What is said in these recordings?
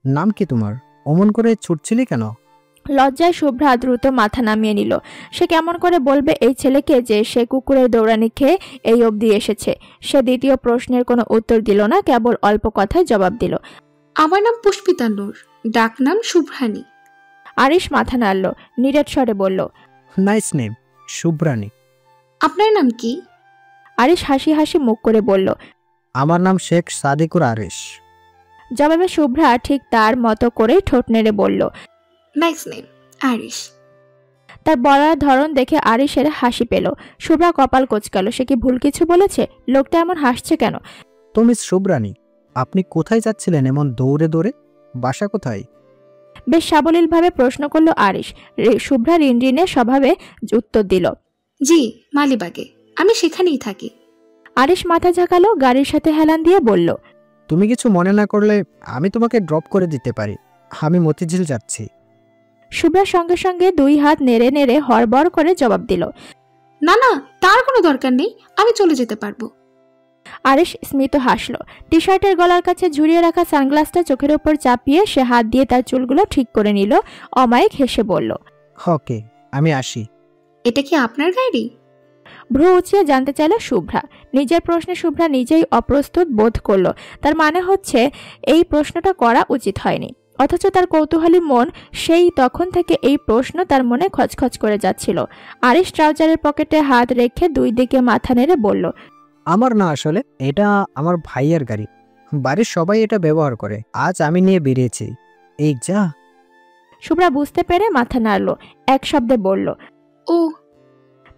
নাম কি তোমার? অমন করে ছুটছিলি কেন? লজ্জায় শুভ্রা দ্রুত মাথা নামিয়ে নিল। সে কেমন করে বলবে এই ছেলেকে যে সে কুকুরের দৌড়ানি খেয়ে এই অবধি এসেছে। সে দ্বিতীয় প্রশ্নের কোনো উত্তর দিল না, কেবল অল্প কথায় জবাব দিল। আমার নাম পুষ্পিতা নূর, ডাক নাম শুভ্রানী। আরিশ মাথা নাড়ল, নিরেট স্বরে বলল, নাইস নেম, শুভ্রানী। আপনার নাম কি? আরিশ হাসি হাসি মুখ করে বলল, আমার নাম শেখ সাদিকুর আরিশ। জবাবে শুভ্রা ঠিক তার মতো করেই ঠোঁট নেড়ে বলল, নাইস নেম, আরিশ। তার বলার ধরন দেখে আরিশের হাসি পেল। শুভ্রা কপাল কোঁচকাল। সে কি ভুল কিছু বলেছে? লোকটা এমন হাসছে কেন? তো মিস শুভ্রানী, আপনি কোথায় যাচ্ছিলেন এমন দৌড়ে দৌড়ে? বাসা কোথায়? বেশ সাবলীলভাবে প্রশ্ন করল আরিশ। শুভ্রা রিনরিনে স্বভাবে উত্তর দিল, জি, মালিবাগে। আমি সেখানেই থাকি। আরিশ মাথা ঝাঁকালো, গাড়ির সাথে হেলান দিয়ে বলল, তুমি কিছু মনে না করলে আমি তোমাকে ড্রপ করে দিতে পারি। আমি মতিঝিল যাচ্ছি। শুভ্রা সঙ্গে সঙ্গে দুই হাত নেড়ে নেড়ে হড়বড় করে জবাব দিল, না না, তার কোনো দরকার নেই, আমি চলে যেতে পারবো। আরিশ স্মিত হাসল। টি শার্টের গলার কাছে ঝুরিয়ে রাখা সানগ্লাসটা চোখের উপর চাপিয়ে সে হাত দিয়ে তার চুলগুলো ঠিক করে নিল। অমায়িক হেসে বলল, ওকে, আমি আসি। এটা কি আপনার গাড়ি? ভ্রু উঁচিয়ে জানতে চাইল শুভ্রা। নিজের প্রশ্নে শুভ্রা নিজেই অপ্রস্তুত বোধ করল। তার মানে হচ্ছে এই প্রশ্নটা করা উচিত হয়নি, অথচ তার কৌতূহলী মন সেই তখন থেকে এই প্রশ্ন তার মনে খচখচ করে যাচ্ছিল। আরিশ ট্রাউজারের পকেটে হাত রেখে দুই দিকে মাথা নেড়ে বলল, আমার না, আসলে এটা আমার ভাইয়ের গাড়ি। বাড়ির সবাই এটা ব্যবহার করে। আজ আমি নিয়ে বেরিয়েছি। এই যা। শুভ্রা বুঝতে পেরে মাথা নাড়ল, এক শব্দে বলল, ও।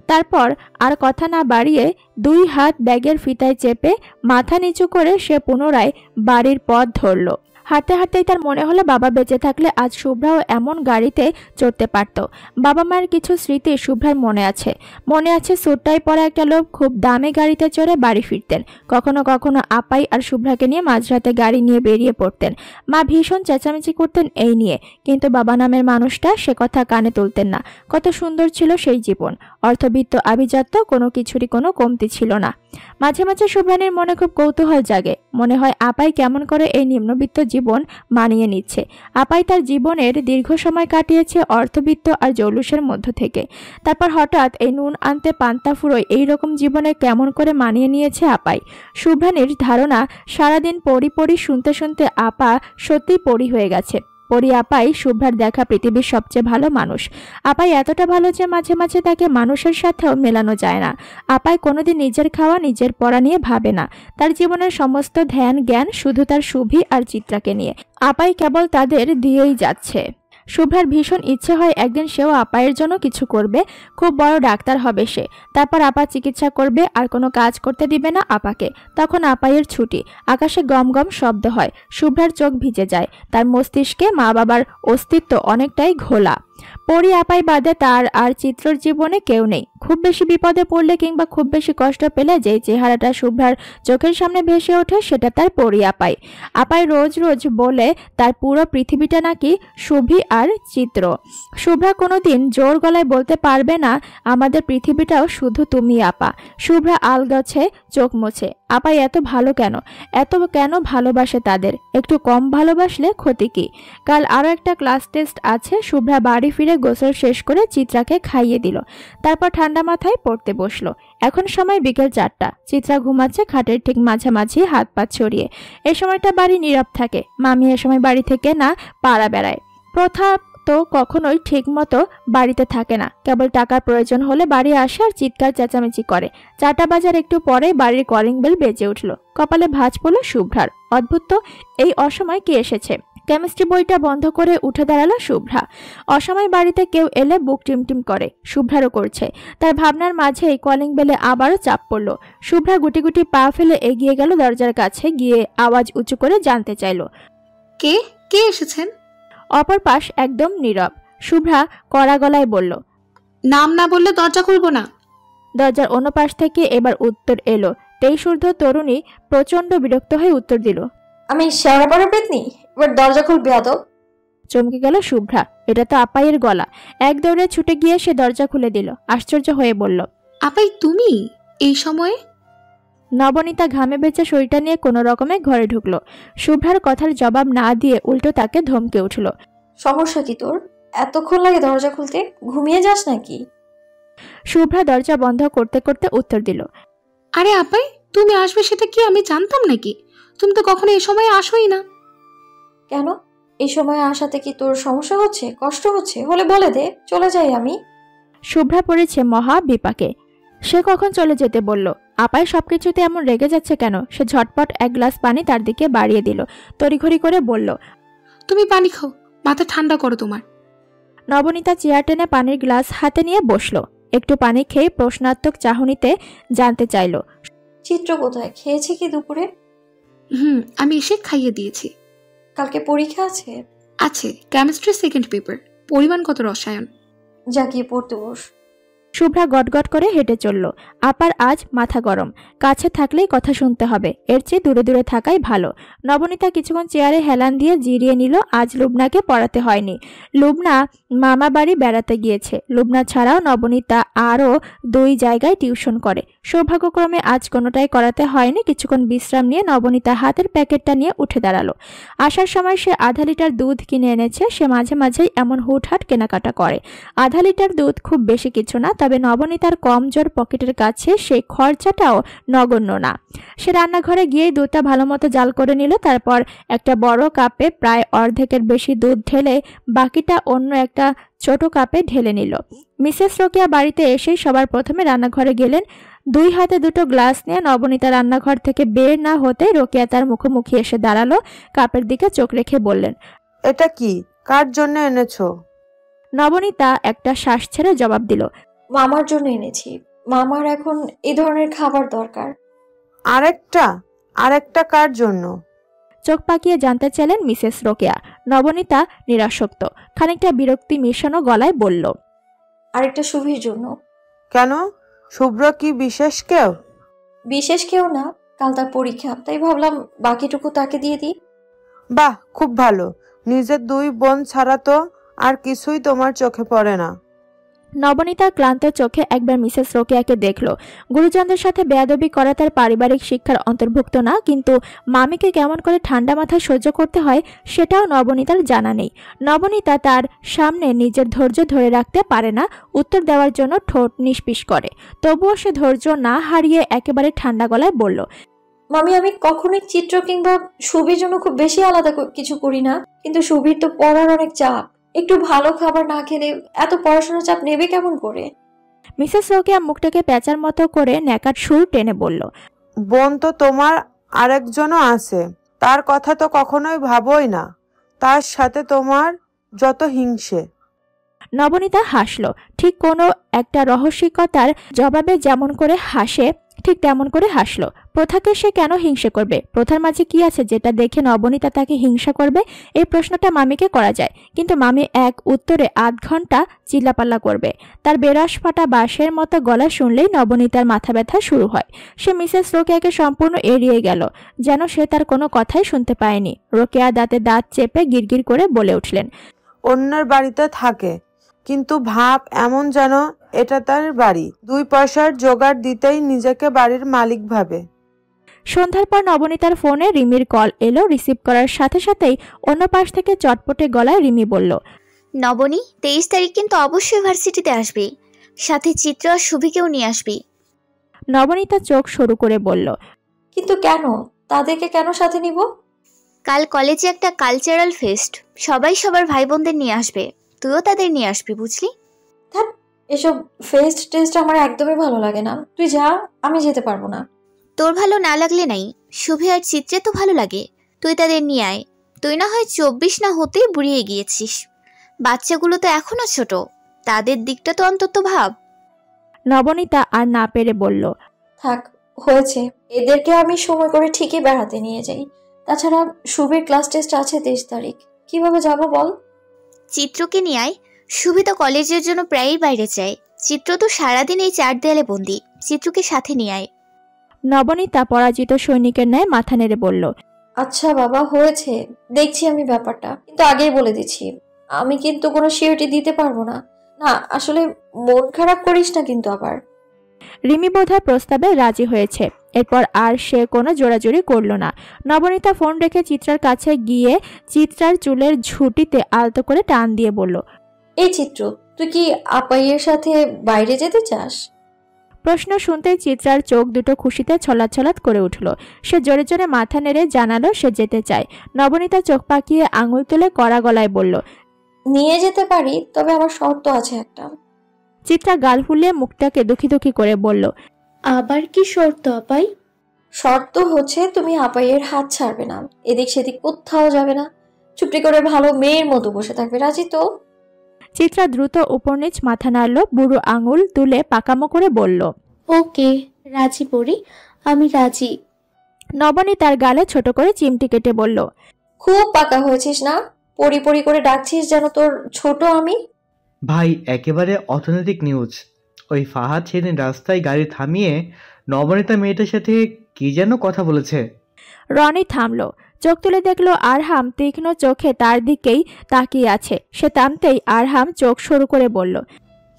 তারপর আর কথা না বাড়িয়ে দুই হাত ব্যাগের ফিতায় চেপে মাথা নিচু করে সে পুনরায় বাড়ির পথ ধরল। হাঁটতে হাঁটতেই তার মনে হলো বাবা বেঁচে থাকলে আজ শুভ্রাও এমন গাড়িতে চড়তে পারত। বাবা মায়ের কিছু স্মৃতি শুভ্রার মনে আছে। মনে আছে স্যুটটাই পরা একটা লোক খুব দামি গাড়িতে চড়ে বাড়ি ফিরতেন। কখনো কখনো আপাই আর শুভ্রাকে নিয়ে মাঝরাতে গাড়ি নিয়ে বেরিয়ে পড়তেন। মা ভীষণ চেঁচামেচি করতেন এই নিয়ে, কিন্তু বাবা নামের মানুষটা সে কথা কানে তুলতেন না। কত সুন্দর ছিল সেই জীবন। অর্থবিত্ত আভিজাত্য কোনো কিছুরই কোনো কমতি ছিল না। মাঝে মাঝে শুভ্রানীর মনে খুব কৌতূহল জাগে। মনে হয় আপাই কেমন করে এই নিম্নবিত্ত জীবন মানিয়ে নিচ্ছে। আপাই তার জীবনের দীর্ঘ সময় কাটিয়েছে অর্থবিত্ত আর জৌলুসের মধ্য থেকে। তারপর হঠাৎ এই নুন আনতে পান্তা ফুরোয় এইরকম জীবনে কেমন করে মানিয়ে নিয়েছে আপাই। শুভ্রানীর ধারণা সারাদিন পড়ি পড়ি শুনতে শুনতে আপা সত্যি পড়ি হয়ে গেছে। পরি আপাই শুভ্রার দেখা পৃথিবীর সবচেয়ে ভালো মানুষ। আপাই এতটা ভালো যে মাঝে মাঝে তাকে মানুষের সাথেও মেলানো যায় না। আপাই কোনোদিন নিজের খাওয়া নিজের পড়া নিয়ে ভাবে না। তার জীবনের সমস্ত ধ্যান জ্ঞান শুধু তার শুভি আর চিত্রাকে নিয়ে। আপাই কেবল তাদের দিয়েই যাচ্ছে। শুভ্রার ভীষণ ইচ্ছে হয় একদিন সেও আপায়ের জন্য কিছু করবে। খুব বড় ডাক্তার হবে সে। তারপর আপা চিকিৎসা করবে আর কোনো কাজ করতে দিবে না আপাকে। তখন আপাইয়ের ছুটি। আকাশে গম গম শব্দ হয়। শুভ্রার চোখ ভিজে যায়। তার মস্তিষ্কে মা বাবার অস্তিত্ব অনেকটাই ঘোলা। পরি আপাই বাদে তার আর চিত্রর জীবনে কেউ নেই। খুব বেশি বিপদে পড়লে কিংবা খুব বেশি কষ্ট পেলে যে চেহারাটা শুভ্রার চোখের সামনে ভেসে ওঠে সেটা তার পরি আপাই। আপাই রোজ রোজ বলে তার পুরো পৃথিবীটা নাকি শুভি আর চিত্র। শুভ্রা কোনোদিন জোর গলায় বলতে পারবে না আমাদের পৃথিবীটাও শুধু তুমি আপা। শুভ্রা আলগাছে চোখ মুছে। আপাই এত ভালো কেন? এত কেন ভালোবাসে তাদের? একটু কম ভালোবাসলে ক্ষতি কি? কাল আরও একটা ক্লাস টেস্ট আছে। শুভ্রা বাড়ি ফিরে গোসল শেষ করে চিত্রাকে খাইয়ে দিল। তারপর ঠান্ডা মাথায় পড়তে বসলো। এখন সময় বিকেল 4টা। চিত্রা ঘুমাচ্ছে খাটের ঠিক মাঝামাঝি, হাত পা ছড়িয়ে। এ সময়টা বাড়ি নীরব থাকে। মামি এ সময় বাড়ি থেকে না পাড়া বেড়ায়। প্রথা তো কখনোই ঠিক মতো বাড়িতে থাকে না। কেবল টাকার প্রয়োজন হলে বাড়ি আসে আর চিৎকার চেঁচামেচি করে। 4টা বাজার একটু পরে বাড়ির কলিং বেল বেজে উঠল। কপালে ভাঁজ পড়ল শুভ্রার। অদ্ভুত তো, এই অসময় কে এসেছে? কেমিস্ট্রি বইটা বন্ধ করে উঠে দাঁড়ালো শুভ্রা। অসময় বাড়িতে কেউ এলে বুক টিমটিম করে। শুভ্রারও করছে। তার ভাবনার মাঝেই কলিং বেলে আবারও চাপ পড়ল। শুভ্রা গুটি গুটি পা ফেলে এগিয়ে গেল দরজার কাছে। গিয়ে আওয়াজ উঁচু করে জানতে চাইল, কে কে এসেছেন? অপর পাশ একদম নীরব। শুভ্রা কড়া গলায় বলল, নাম না বললে দরজা খুলবো না। দরজার অন্য পাশ থেকে এবার উত্তর এলো। 23 তরুণী প্রচন্ড বিরক্ত হয়ে উত্তর দিল, আমি শেওড়া পড়া পেতনি, এবার দরজা খুলবি এত। চমকে গেল শুভ্রা। এটা তো আপাইয়ের গলা। এক দৌড়ে ছুটে গিয়ে সে দরজা খুলে দিল। আশ্চর্য হয়ে বলল, আপাই তুমি এই সময়ে? নবনীতা ঘামে ভেজা শরীরটা নিয়ে কোনো রকমে ঘরে ঢুকলো। শুভ্রার কথার জবাব না দিয়ে উল্টো তাকে ধমকে উঠল। সমস্যা কি তোর? এতক্ষণ লাগে দরজা খুলতে? ঘুমিয়ে যাস নাকি? শুভ্রা দরজা বন্ধ করতে করতে উত্তর দিল, আরে আপাই, তুমি আসবে সেটা কি আমি জানতাম নাকি? তুমি তো কখনো এই সময় আসোই না। কেন? এই সময় আসাতে কি তোর সমস্যা হচ্ছে, কষ্ট হচ্ছে? হলে বলে দে, চলে যাই আমি। শুভ্রা পড়েছে মহা বিপাকে। সে কখন চলে যেতে বলল? আপাই সবকিছুতে এমন রেগে যাচ্ছে কেন? সে ঝটপট এক গ্লাস পানি তার দিকে বাড়িয়ে দিল। তড়িঘড়ি করে বলল, তুমি পানি খাও, মাথা ঠান্ডা করো তোমার। নবনীতা চেয়ার টেনে পানির গ্লাস হাতে নিয়ে বসলো। একটু পানি খেয়ে প্রশ্নাত্মক চাহনিতে জানতে চাইল, চিত্র কোথায়? খেয়েছে কি দুপুরে? আমি এসে খাইয়ে দিয়েছি। কালকে পরীক্ষা আছে? আছে, কেমিস্ট্রি সেকেন্ড পেপার। পরিমাণ কত রসায়ন। যা গিয়ে পড়তে বস। শুভ্রা গটগট করে হেঁটে চলল। আপার আজ মাথা গরম। কাছে থাকলেই কথা শুনতে হবে, এর চেয়ে দূরে দূরে থাকাই ভালো। নবনীতা কিছুক্ষণ চেয়ারে হেলান দিয়ে জিরিয়ে নিল। আজ লুবনাকে পড়াতে হয়নি। লুবনা মামা বাড়ি বেড়াতে গিয়েছে। লুবনা ছাড়াও নবনীতা আরও 2 জায়গায় টিউশন করে। সৌভাগ্যক্রমে আজ কোনোটাই করাতে হয়নি। কিছুক্ষণ বিশ্রাম নিয়ে নবনীতা হাতের প্যাকেটটা নিয়ে উঠে দাঁড়ালো। আসার সময় সে আধা লিটার দুধ কিনে এনেছে। সে মাঝে মাঝেই এমন হুটহাট কেনাকাটা করে। আধা লিটার দুধ খুব বেশি কিছু না, তবে নবনীতার কমজোর পকেটের কাছে সেই খরচাটাও নগণ্য না। সে রান্নাঘরে গিয়ে দুধটা ভালো মতো জাল করে নিল। তারপর একটা বড় কাপে প্রায় অর্ধেকের বেশি দুধ ঢেলে বাকিটা অন্য একটা ছোট কাপে ঢেলে নিল। মিসেস রোকেয়া বাড়িতে এসেই সবার প্রথমে রান্নাঘরে গেলেন। 2 হাতে 2টো গ্লাস নিয়ে নবনীতা রান্নাঘর থেকে বের না হতে রোকেয়া তার মুখোমুখি এসে দাঁড়ালো। কাপের দিকে চোখ রেখে বললেন, এটা কি? কার জন্য এনেছো? নবনীতা একটা শ্বাস ছেড়ে জবাব দিল, মামার জন্য এনেছি। মামার এখন এই ধরনের খাবার দরকার। আরেকটা কার জন্য? চোখ পাকিয়ে জানতে চাইলেন মিসেস রোকেয়া। নবনীতা নিরাসক্ত, খানিকটা বিরক্তি মিশানো গলায় বলল, আরেকটা শুভির জন্য। কেন? শুভ্র কি বিশেষ কেউ? বিশেষ কেউ না, কাল তার পরীক্ষা, তাই ভাবলাম বাকিটুকু তাকে দিয়ে দিই। বাহ, খুব ভালো। নিজের 2 বোন ছাড়া তো আর কিছুই তোমার চোখে পড়ে না। নবনীতা ক্লান্ত চোখে একবার মিসেস রোকেয়াকে দেখল। গুরুজনদের সাথে বেয়াদবি করা তার পারিবারিক শিক্ষার অন্তর্ভুক্ত না, কিন্তু মামিকে কেমন করে ঠান্ডা মাথায় সহ্য করতে হয় সেটাও নবনীতার জানা নেই। নবনীতা তার সামনে নিজের ধৈর্য ধরে রাখতে পারে না, উত্তর দেওয়ার জন্য ঠোঁট নিষ্পিস করে। তবুও সে ধৈর্য না হারিয়ে একেবারে ঠান্ডা গলায় বলল, মামি, আমি কখনোই চিত্র কিংবা শুভির জন্য খুব বেশি আলাদা কিছু করি না, কিন্তু শুভির তো পড়ার অনেক চাপ। একটু ভালো খাবার না খেলে এত পড়াশোনার চাপ নেবে কেমন করে? মিসেস রোকেয়া মুখটাকে পেঁচার মতো করে ন্যাকাট সুর টেনে বলল, বোন তো তোমার আরেকজনও আছে, তার কথা তো কখনোই ভাবোই না। তার সাথে তোমার যত হিংসে। নবনীতা হাসল। ঠিক কোনো একটা রহস্যিকতার জবাবে যেমন করে হাসে ঠিক তেমন করে হাসলো। প্রথাকে সে কেন হিংসা করবে? প্রথার মাঝে কি আছে যেটা দেখে নবনীতা তাকে হিংসা করবে? এই প্রশ্নটা মামিকে করা যায়, কিন্তু মামি এক উত্তরে 8 ঘন্টা চিল্লাপাল্লা করবে। তার বেরস ফাটা বাঁশের মতো গলা শুনলেই নবনীতার মাথা ব্যথা শুরু হয়। সে মিসেস রোকেয়াকে সম্পূর্ণ এড়িয়ে গেল, যেন সে তার কোনো কথাই শুনতে পায়নি। রোকেয়া দাঁতে দাঁত চেপে গিরগির করে বলে উঠলেন, অন্যের বাড়িতে থাকে, কিন্তু ভাব এমন যেন এটা তার বাড়ি। 2 পয়সার জোগাড় দিতেই নিজেকে বাড়ির মালিক ভাবে। সন্ধ্যার পর নবনীতার ফোনে রিমির কল এলো। রিসিভ করার সাথে সাথেই অন্য পাশ থেকে চটপটে গলায় রিমি বলল, নবনী, 23 তারিখ কিন্তু অবশ্যই ভার্সিটিতে আসবি, সাথে চিত্র আর শুভিকেও নিয়ে আসবি। নবনীতা চোখ সরু করে বলল, কিন্তু কেন? তাদেরকে কেন সাথে নিব? কাল কলেজে একটা কালচারাল ফেস্ট, সবাই সবার ভাই বোনদের নিয়ে আসবে, তুইও তাদের নিয়ে আসবি, বুঝলি? ধ্যাৎ, এসব ফেস্ট টেস্ট আমার একদমই ভালো লাগে না। তুই যা, আমি যেতে পারবো না। তোর ভালো না লাগলে নাই, শুভে আর চিত্রে তো ভালো লাগে, তুই তাদের নিয়ে আয়। তুই না হয় 24 না হতেই বুড়িয়ে গিয়েছিস, বাচ্চাগুলো তো এখনো ছোট, তাদের দিকটা তো অন্তত ভাব। নবনীতা আর না পেরে বলল, থাক, হয়েছে। এদেরকে আমি সময় করে ঠিকই বেড়াতে নিয়ে যাই। তাছাড়া শুভের ক্লাস টেস্ট আছে 23 তারিখ, কিভাবে যাব বল? চিত্রকে নিয়ে আয়, শুভি তো কলেজের জন্য প্রায়ই বাইরে যায়, চিত্র তো সারাদিন এই 4 দেয়ালে বন্দি, চিত্রকে সাথে নিয়ে আয়। নবনীতা পরাজিত সৈনিকের ন্যায় মাথা নেড়ে বলল, আচ্ছা বাবা, হয়েছে, দেখছি আমি ব্যাপারটা, কিন্তু আগেই বলে দিচ্ছি আমি কিন্তু কোনো সিওরিটি দিতে পারবো না। না, আসলে মন খারাপ করিস না কিন্তু আবার। রিমি বোধহয় প্রস্তাবে রাজি হয়েছে। এরপর আর সে কোনো জোরাজুরি করল না। নবনীতা ফোন রেখে চিত্রার কাছে গিয়ে চিত্রার চুলের ঝুঁটিতে আলতো করে টান দিয়ে বলল, এই চিত্র, তুই কি আপাইয়ের সাথে বাইরে যেতে চাস? প্রশ্ন শুনতেই চিত্রার চোখ দুটো খুশিতে ছলাৎ করে উঠল। সে জোরে জোরে মাথা নেড়ে জানালো সে যেতে চায়। নবনীতা চোখ পাকিয়ে আঙুল তুলে কড়া গলায় বলল, নিয়ে যেতে পারি, তবে আমার শর্ত আছে একটা। চিত্রা গাল ফুলিয়ে মুখটাকে দুঃখী দুঃখী করে বলল, আবার কি শর্ত আপাই? শর্ত হচ্ছে তুমি আপাইয়ের হাত ছাড়বে না, এদিক সেদিক কোথাও যাবে না, চুপটি করে ভালো মেয়ের মতো বসে থাকবে। রাজি তো? চিত্রা দ্রুত উপর নিচ মাথা নাড়ল, বুড়ো আঙুল তুলে পাকামো করে বলল, ওকে, রাজি পড়ি, আমি রাজি। নবনীতার গালে ছোট করে চিমটি কেটে বলল, খুব পাকা হয়েছিস না, পরি পরি করে ডাকছিস যেন তোর ছোট আমি। ভাই, একেবারে অর্থনৈতিক নিউজ। ওই ফাহাদ সেদিন রাস্তায় গাড়ি থামিয়ে নবনীতা মেয়েটার সাথে কি যেন কথা বলেছে। রনি থামল, চোখ তুলে দেখলো আরহাম তীক্ষ্ণ চোখে তার দিকেই তাকিয়ে আছে। সে থামতেই আরহাম চোখ সরু করে বলল,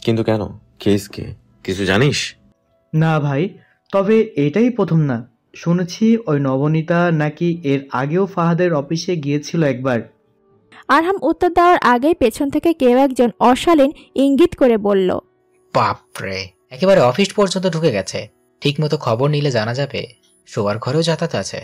কিন্তু কেন? কেস কে? কিছু জানিস? না ভাই, তবে এটাই প্রথম না। শুনেছি ওই নবনীতা নাকি এর আগেও ফাহাদের অফিসে গিয়েছিল একবার। আরহাম উত্তর দেওয়ার আগেই পেছন থেকে কেউ একজন অশালীন ইঙ্গিত করে বলল, বাপরে, একেবারে অফিস পর্যন্ত ঢুকে গেছে। ঠিকমতো খবর নিলে জানা যাবে শোবার ঘরেও যাতায়াত আছে।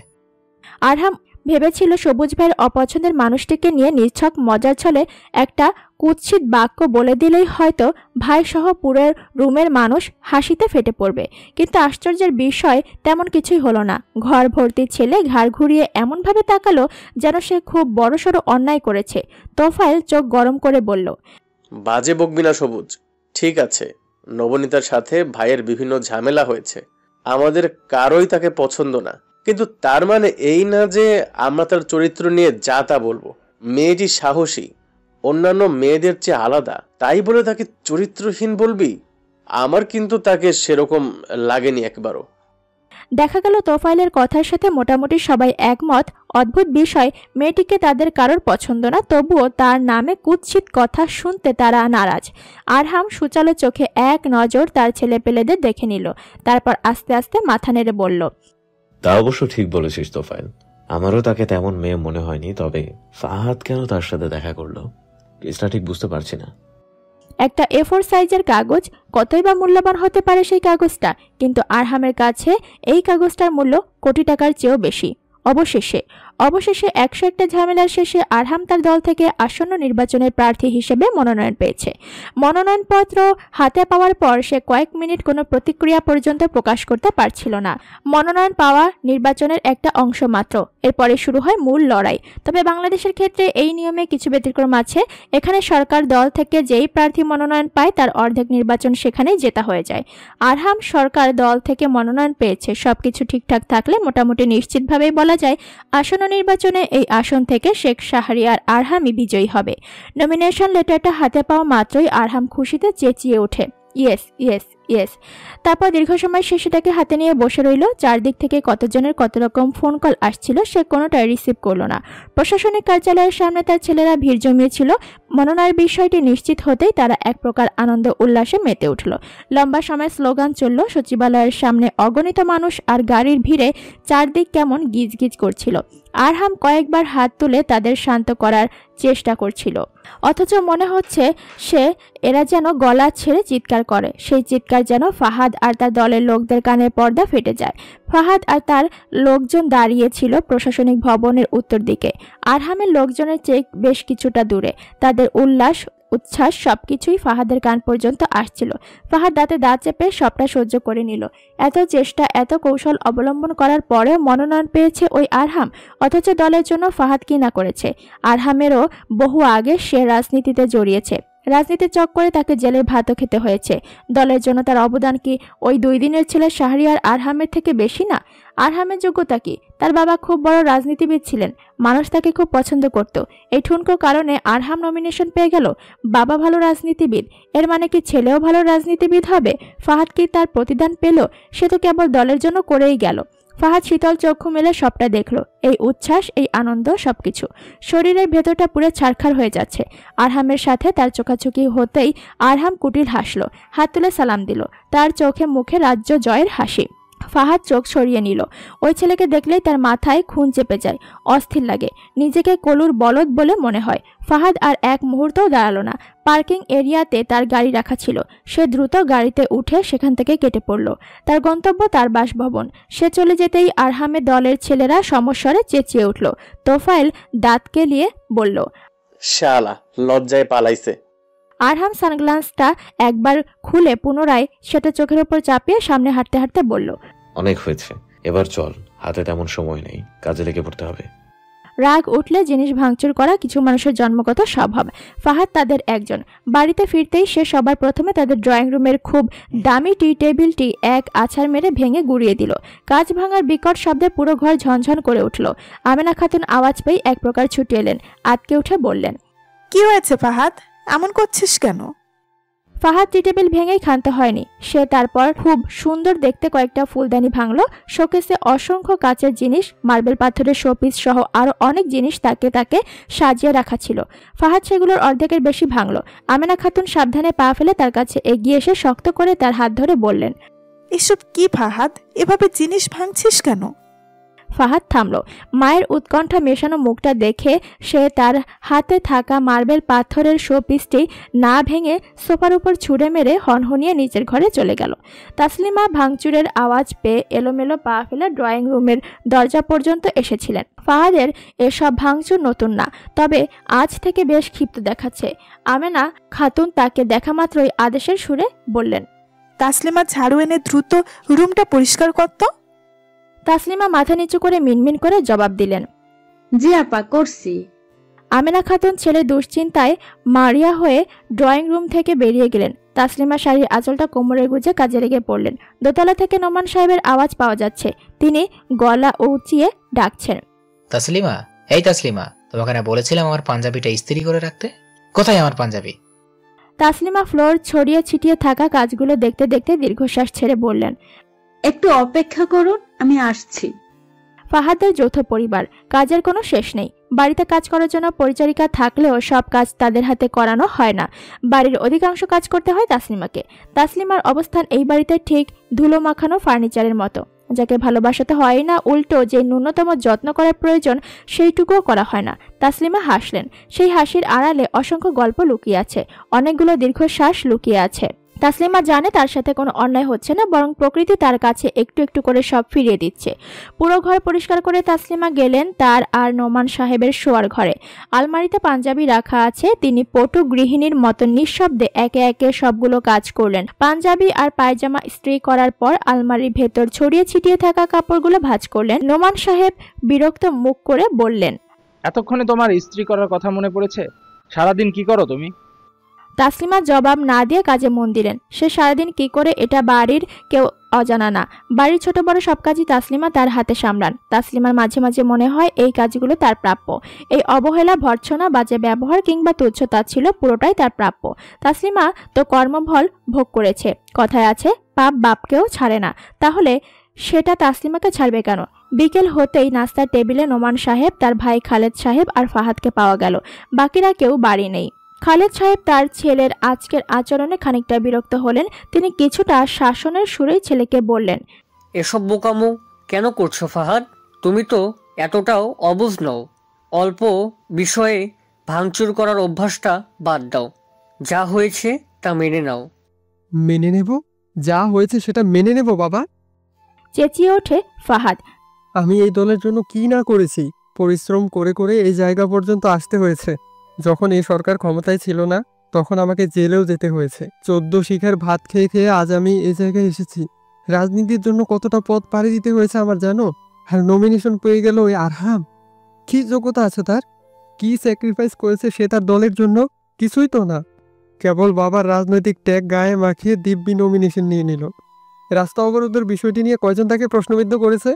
আরহাম ভেবেছিল সবুজ ভাইয়ের অপছন্দের মানুষটিকে নিয়ে নিছক মজার ছলে একটা কুৎসিত বাক্য বলে দিলেই হয়তো ভাই সহ পুরো রুমের মানুষ হাসিতে ফেটে পড়বে। কিন্তু আশ্চর্যের বিষয় তেমন কিছুই হলো না। ঘর ভর্তি ছেলে ঘাড় ঘুরিয়ে এমনভাবে তাকালো যেন সে খুব বড়সড় অন্যায় করেছে। তোফায়েল চোখ গরম করে বলল, বাজে বকবি না সবুজ। ঠিক আছে, নবনীতার সাথে ভাইয়ের বিভিন্ন ঝামেলা হয়েছে, আমাদের কারোই তাকে পছন্দ না, কিন্তু তার মানে এই না যে আমরা তার চরিত্র নিয়ে যা তা বলবো। মেয়েটি সাহসী, অন্যান্য মেয়েদের চেয়ে আলাদা, তাই বলে তাকে চরিত্রহীন বলবি? আমার কিন্তু তাকে সেরকম লাগেনি একবারও। দেখা গেল তোফায়েলের কথার সাথে মোটামুটি সবাই একমত। অদ্ভুত বিষয়, মেয়েটিকে তাদের কারোর পছন্দ না, তবুও তার নামে কুৎসিত কথা শুনতে তারা নারাজ। আরহাম সুচালো চোখে এক নজর তার ছেলেপেলেদের দেখে নিল, তারপর আস্তে আস্তে মাথা নেড়ে বলল, তা অবশ্য ঠিক বলেছিস তোফায়েল, আমারও তাকে তেমন মেয়ে মনে হয়নি। তবে ফাহাদ কেন তার সাথে দেখা করলো কেসটা ঠিক বুঝতে পারছি না। একটা A4 সাইজের কাগজ, কতই বা মূল্যবান হতে পারে সেই কাগজটা, কিন্তু আরহামের কাছে এই কাগজটার মূল্য কোটি টাকার চেয়েও বেশি। অবশেষে 101টা ঝামেলার শেষে আরহাম তার দল থেকে আসন্ন নির্বাচনের প্রার্থী হিসেবে মনোনয়ন পেয়েছে। মনোনয়নপত্র হাতে পাওয়ার পর সে কয়েক মিনিট কোনো প্রতিক্রিয়া পর্যন্ত প্রকাশ করতে পারছিল না। মনোনয়ন পাওয়া নির্বাচনের একটা অংশ মাত্র, এরপরে শুরু হয় মূল লড়াই। তবে বাংলাদেশের ক্ষেত্রে এই নিয়মে কিছু ব্যতিক্রম আছে। এখানে সরকার দল থেকে যেই প্রার্থী মনোনয়ন পায় তার অর্ধেক নির্বাচন সেখানেই জেতা হয়ে যায়। আরহাম সরকার দল থেকে মনোনয়ন পেয়েছে। সবকিছু ঠিকঠাক থাকলে মোটামুটি নিশ্চিতভাবেই বলা যায় আসন্ন নির্বাচনে এই আসন থেকে শেখ শাহরিয়ার আরহামই বিজয়ী হবে। নমিনেশন লেটারটা হাতে পাওয়া মাত্রই আরহাম খুশিতে চেঁচিয়ে ওঠে, ইয়েস ইয়েস ইয়েস। তারপর দীর্ঘ সময় সে সেটাকে হাতে নিয়ে বসে রইল। চারদিক থেকে কতজনের কত রকম ফোন কল আসছিল, সে কোনোটাই রিসিভ করলো না। প্রশাসনিক কার্যালয়ের সামনে তার ছেলেরা ভিড় জমিয়েছিল। মনোনয়নের বিষয়টি নিশ্চিত হতেই তারা এক প্রকার আনন্দ উল্লাসে মেতে উঠল। লম্বা সময় স্লোগান চলল। সচিবালয়ের সামনে অগণিত মানুষ আর গাড়ির ভিড়ে চারদিক কেমন গিজগিজ করছিল। আরহাম কয়েকবার হাত তুলে তাদের শান্ত করার চেষ্টা করছিল, অথচ মনে হচ্ছে এরা যেন গলা ছেড়ে চিৎকার করে। সেই চিৎকার যেন ফাহাদ আর তার দলের লোকদের কানের পর্দা ফেটে যায়। ফাহাদ আর তার লোকজন দাঁড়িয়েছিল প্রশাসনিক ভবনের উত্তর দিকে, আরহামের লোকজনের চেয়ে বেশ কিছুটা দূরে। তাদের উল্লাস উচ্ছ্বাস সবকিছুই ফাহাদের কান পর্যন্ত আসছিল। ফাহাদ দাঁতে দাঁত চেপে সবটা সহ্য করে নিল। এত চেষ্টা, এত কৌশল অবলম্বন করার পরেও মনোনয়ন পেয়েছে ওই আরহাম, অথচ দলের জন্য ফাহাদ কি না করেছে। আরহামেরও বহু আগে সে রাজনীতিতে জড়িয়েছে। রাজনীতির চক্করে তাকে জেলের ভাতও খেতে হয়েছে। দলের জন্য তার অবদান কি ওই 2 দিনের ছেলে শাহরিয়ার আরহামের থেকে বেশি না? আরহামের যোগ্যতা কি? তার বাবা খুব বড় রাজনীতিবিদ ছিলেন, মানুষ তাকে খুব পছন্দ করত। এই ঠুনকো কারণে আরহাম নমিনেশন পেয়ে গেল। বাবা ভালো রাজনীতিবিদ, এর মানে কি ছেলেও ভালো রাজনীতিবিদ হবে? ফাহাদ কি তার প্রতিদান পেল? সে তো কেবল দলের জন্য করেই গেল। ফাহাদ শীতল চক্ষু মেলে সবটা দেখলো, এই উচ্ছ্বাস, এই আনন্দ, সবকিছু। শরীরের ভেতরটা পুরো ছারখার হয়ে যাচ্ছে। আরহামের সাথে তার চোখাচোখি হতেই আরহাম কুটিল হাসলো, হাত তুলে সালাম দিল, তার চোখে মুখে রাজ্য জয়ের হাসি। ফাহাদ চোখ সরিয়ে নিল। ওই ছেলেকে দেখলেই তার মাথায় খুন চেপে যায়, অস্থির লাগে, নিজেকে কলুর বলদ বলে মনে হয়। ফাহাদ আর এক মুহূর্তও দাঁড়ালো না। পার্কিং এরিয়াতে তার গাড়ি রাখা ছিল, সে দ্রুত গাড়িতে উঠে সেখান থেকে কেটে পড়ল। তার গন্তব্য তার বাসভবন। সে চলে যেতেই আরহামের দলের ছেলেরা সমস্বরে চেঁচিয়ে উঠল। তোফায়েল দাঁত কেলিয়ে বলল, শালা লজ্জায় পালাইছে। আরহাম সানগ্লাসটা একবার খুলে পুনরায় সেটা চোখের উপর চাপিয়ে সামনে হাঁটতে হাঁটতে বলল, অনেক হয়েছে, এবার চল, হাতে তেমন সময় নেই, কাজে লেগে পড়তে হবে। রাগ উঠলে জিনিস ভাঙচুর করা কিছু মানুষের জন্মগত স্বভাব। ফাহাদ তাদের একজন। বাড়িতে ফিরতেই সে সবার প্রথমে তাদের ড্রয়িং রুমের খুব দামি টি টেবিলটি এক আছাড় মেরে ভেঙে গুড়িয়ে দিল। কাঁচ ভাঙার বিকট শব্দে পুরো ঘর ঝনঝন করে উঠল। আমেনা খাতুন আওয়াজ পেয়ে এক প্রকার ছুটে এলেন, আটকে উঠে বললেন, কি হয়েছে ফাহাদ, এমন করছিস কেন? ফাহাদ টি টেবিল ভেঙেই ক্ষান্ত হয়নি। সে তারপর খুব সুন্দর দেখতে কয়েকটা ফুলদানি ভাঙল। শোকেসে অসংখ্য কাচের জিনিস, মার্বেল পাথরের শোপিস সহ আরো অনেক জিনিস তাকে তাকে সাজিয়ে রাখা ছিল। ফাহাদ সেগুলোর অর্ধেকের বেশি ভাঙল। আমেনা খাতুন সাবধানে পা ফেলে তার কাছে এগিয়ে এসে শক্ত করে তার হাত ধরে বললেন, এসব কি ফাহাদ, এভাবে জিনিস ভাঙছিস কেন? ফাহাদ থামল। মায়ের উৎকণ্ঠা মেশানো মুখটা দেখে সে তার হাতে থাকা মার্বেল পাথরের শোপিসটি না ভেঙে সোফার উপর ছুঁড়ে মেরে হনহনিয়ে নিচের ঘরে চলে গেল। তাসলিমা ভাঙচুরের আওয়াজ পেয়ে এলোমেলো পা ফেলে ড্রয়িং রুমের দরজা পর্যন্ত এসেছিলেন। ফাহাদের এসব ভাঙচুর নতুন না, তবে আজ থেকে বেশ ক্ষিপ্ত দেখাচ্ছে। আমেনা খাতুন তাকে দেখা মাত্রই আদেশের সুরে বললেন, তাসলিমা ঝাড়ু এনে দ্রুত রুমটা পরিষ্কার করত। তাসলিমা মাথা নিচু করে মিনমিন করে জবাব দিলেন, জি আপা, করছি। আমেনা খাতুন ছেলে দুশ্চিন্তায় মারিয়া হয়ে ড্রয়িং রুম থেকে বেরিয়ে গেলেন। তাসলিমা শাড়ির আঁচলটা কোমরে গুজে কাজে লেগে পড়লেন। দোতলা থেকে নোমান সাহেবের আওয়াজ পাওয়া যাচ্ছে, তিনি গলা উঁচিয়ে ডাকছেন, তাসলিমা, এই তাসলিমা, তোমাকে না বলেছিলাম আমার পাঞ্জাবিটা ইস্ত্রি করে রাখতে? কোথায় আমার পাঞ্জাবি? তাসলিমা ফ্লোর ছড়িয়ে ছিটিয়ে থাকা কাজগুলো দেখতে দেখতে দীর্ঘশ্বাস ছেড়ে বললেন, একটু অপেক্ষা করুন, আমি আসছি। ফাহাদের যৌথ পরিবার, কাজের কোনো শেষ নেই। বাড়িতে কাজ করার জন্য পরিচারিকা থাকলেও সব কাজ তাদের হাতে করানো হয় না। বাড়ির অধিকাংশ কাজ করতে হয় তাসলিমাকে। তাসলিমার অবস্থান এই বাড়িতে ঠিক ধুলো মাখানো ফার্নিচারের মতো, যাকে ভালোবাসাতে হয় না, উল্টো যে ন্যূনতম যত্ন করার প্রয়োজন সেইটুকুও করা হয় না। তাসলিমা হাসলেন। সেই হাসির আড়ালে অসংখ্য গল্প লুকিয়ে আছে, অনেকগুলো দীর্ঘশ্বাস লুকিয়ে আছে। তাসলিমা জানে তার সাথে কোনো অন্যায় হচ্ছে না, বরং প্রকৃতি তার কাছে একটু একটু করে সব ফিরিয়ে দিচ্ছে। পুরো ঘর পরিষ্কার করে তাসলিমা গেলেন তার আর নোমান সাহেবের শোয়ার ঘরে। আলমারিতে পাঞ্জাবি রাখা আছে। তিনি পটু গৃহিণীর মতো নিঃশব্দে একে একে সবগুলো কাজ করলেন। পাঞ্জাবি আর পায়জামা ইস্ত্রি করার পর আলমারির ভেতর ছড়িয়ে ছিটিয়ে থাকা কাপড়গুলো ভাঁজ করলেন। নোমান সাহেব বিরক্ত মুখ করে বললেন, এতক্ষণে তোমার ইস্ত্রি করার কথা মনে পড়েছে? সারাদিন কি করো তুমি? তাসলিমা জবাব না দিয়ে কাজে মন দিলেন। সে সারাদিন কি করে এটা বাড়ির কেউ অজানা না। বাড়ির ছোট বড় সব কাজই তাসলিমা তার হাতে সামলান। তাসলিমার মাঝে মাঝে মনে হয় এই কাজগুলো তার প্রাপ্য। এই অবহেলা, ভর্ৎসনা, বাজে ব্যবহার কিংবা তুচ্ছতা ছিল পুরোটাই তার প্রাপ্য। তাসলিমা তো কর্মফল ভোগ করেছে। কথায় আছে, পাপ বাপকেও ছাড়ে না। তাহলে সেটা তাসলিমাকে ছাড়বে কেন? বিকেল হতেই নাস্তার টেবিলে নোমান সাহেব, তার ভাই খালেদ সাহেব আর ফাহাদকে পাওয়া গেল। বাকিরা কেউ বাড়ি নেই। খালেদ সাহেব তার ছেলের আজকের আচরণে খানিকটা বিরক্ত হলেন। তিনি কিছুটা শাসনের সুরেই ছেলেকে বললেন, এসব বোকামো কেন করছো ফাহাদ? তুমি তো এতটাও অবুঝ নও। অল্প বিষয়ে ভাঙচুর করার অভ্যাসটা বাদ দাও। যা হয়েছে তা মেনে নাও। মেনে নেব? যা হয়েছে সেটা মেনে নেব বাবা? চেঁচিয়ে ওঠে ফাহাদ। আমি এই দলের জন্য কি না করেছি, পরিশ্রম করে করে এই জায়গা পর্যন্ত আসতে হয়েছে। যখন এই সরকার ক্ষমতায় ছিল না তখন আমাকে জেলেও যেতে হয়েছে। 14 শিখার ভাত খেয়ে খেয়ে আজ আমি এই জায়গায় এসেছি। রাজনীতির জন্য কতটা পথ পাড়ি দিতে হয়েছে আমার জানো? আর নমিনেশন পেয়ে গেল ওই আরহাম। কি যোগ্যতা আছে তার? কি স্যাক্রিফাইস করেছে সে তার দলের জন্য? কিছুই তো না। কেবল বাবার রাজনৈতিক ট্যাগ গায়ে মাখিয়ে দিব্যি নমিনেশন নিয়ে নিল। রাস্তা অবরোধের বিষয়টি নিয়ে কয়জন তাকে প্রশ্নবিদ্ধ করেছে?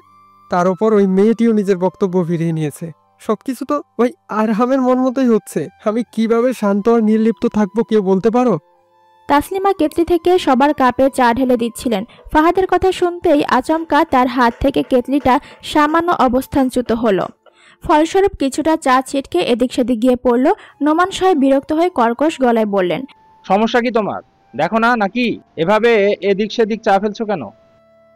তার উপর ওই মেয়েটিও নিজের বক্তব্য ফিরিয়ে নিয়েছে। সবকিছু তো ওই আরহামের মন মতোই হচ্ছে। আমি কিভাবে শান্ত আর নির্লিপ্ত থাকবো কেউ বলতে পারো? তাসলিমা কেতলি থেকে সবার কাপে চা ঢেলে দিচ্ছিলেন। ফাহাদের কথা শুনতেই আচমকা তার হাত থেকে কেতলিটা সামান্য অবস্থানচ্যুত হলো। ফলস্বরূপ কিছুটা চা ছিটকে এদিক সেদিক গিয়ে পড়ল। নোমান সাহেব বিরক্ত হয়ে কর্কশ গলায় বললেন, সমস্যা কি তোমার? দেখো না নাকি এভাবে এদিক সেদিক চা ফেলছো কেন?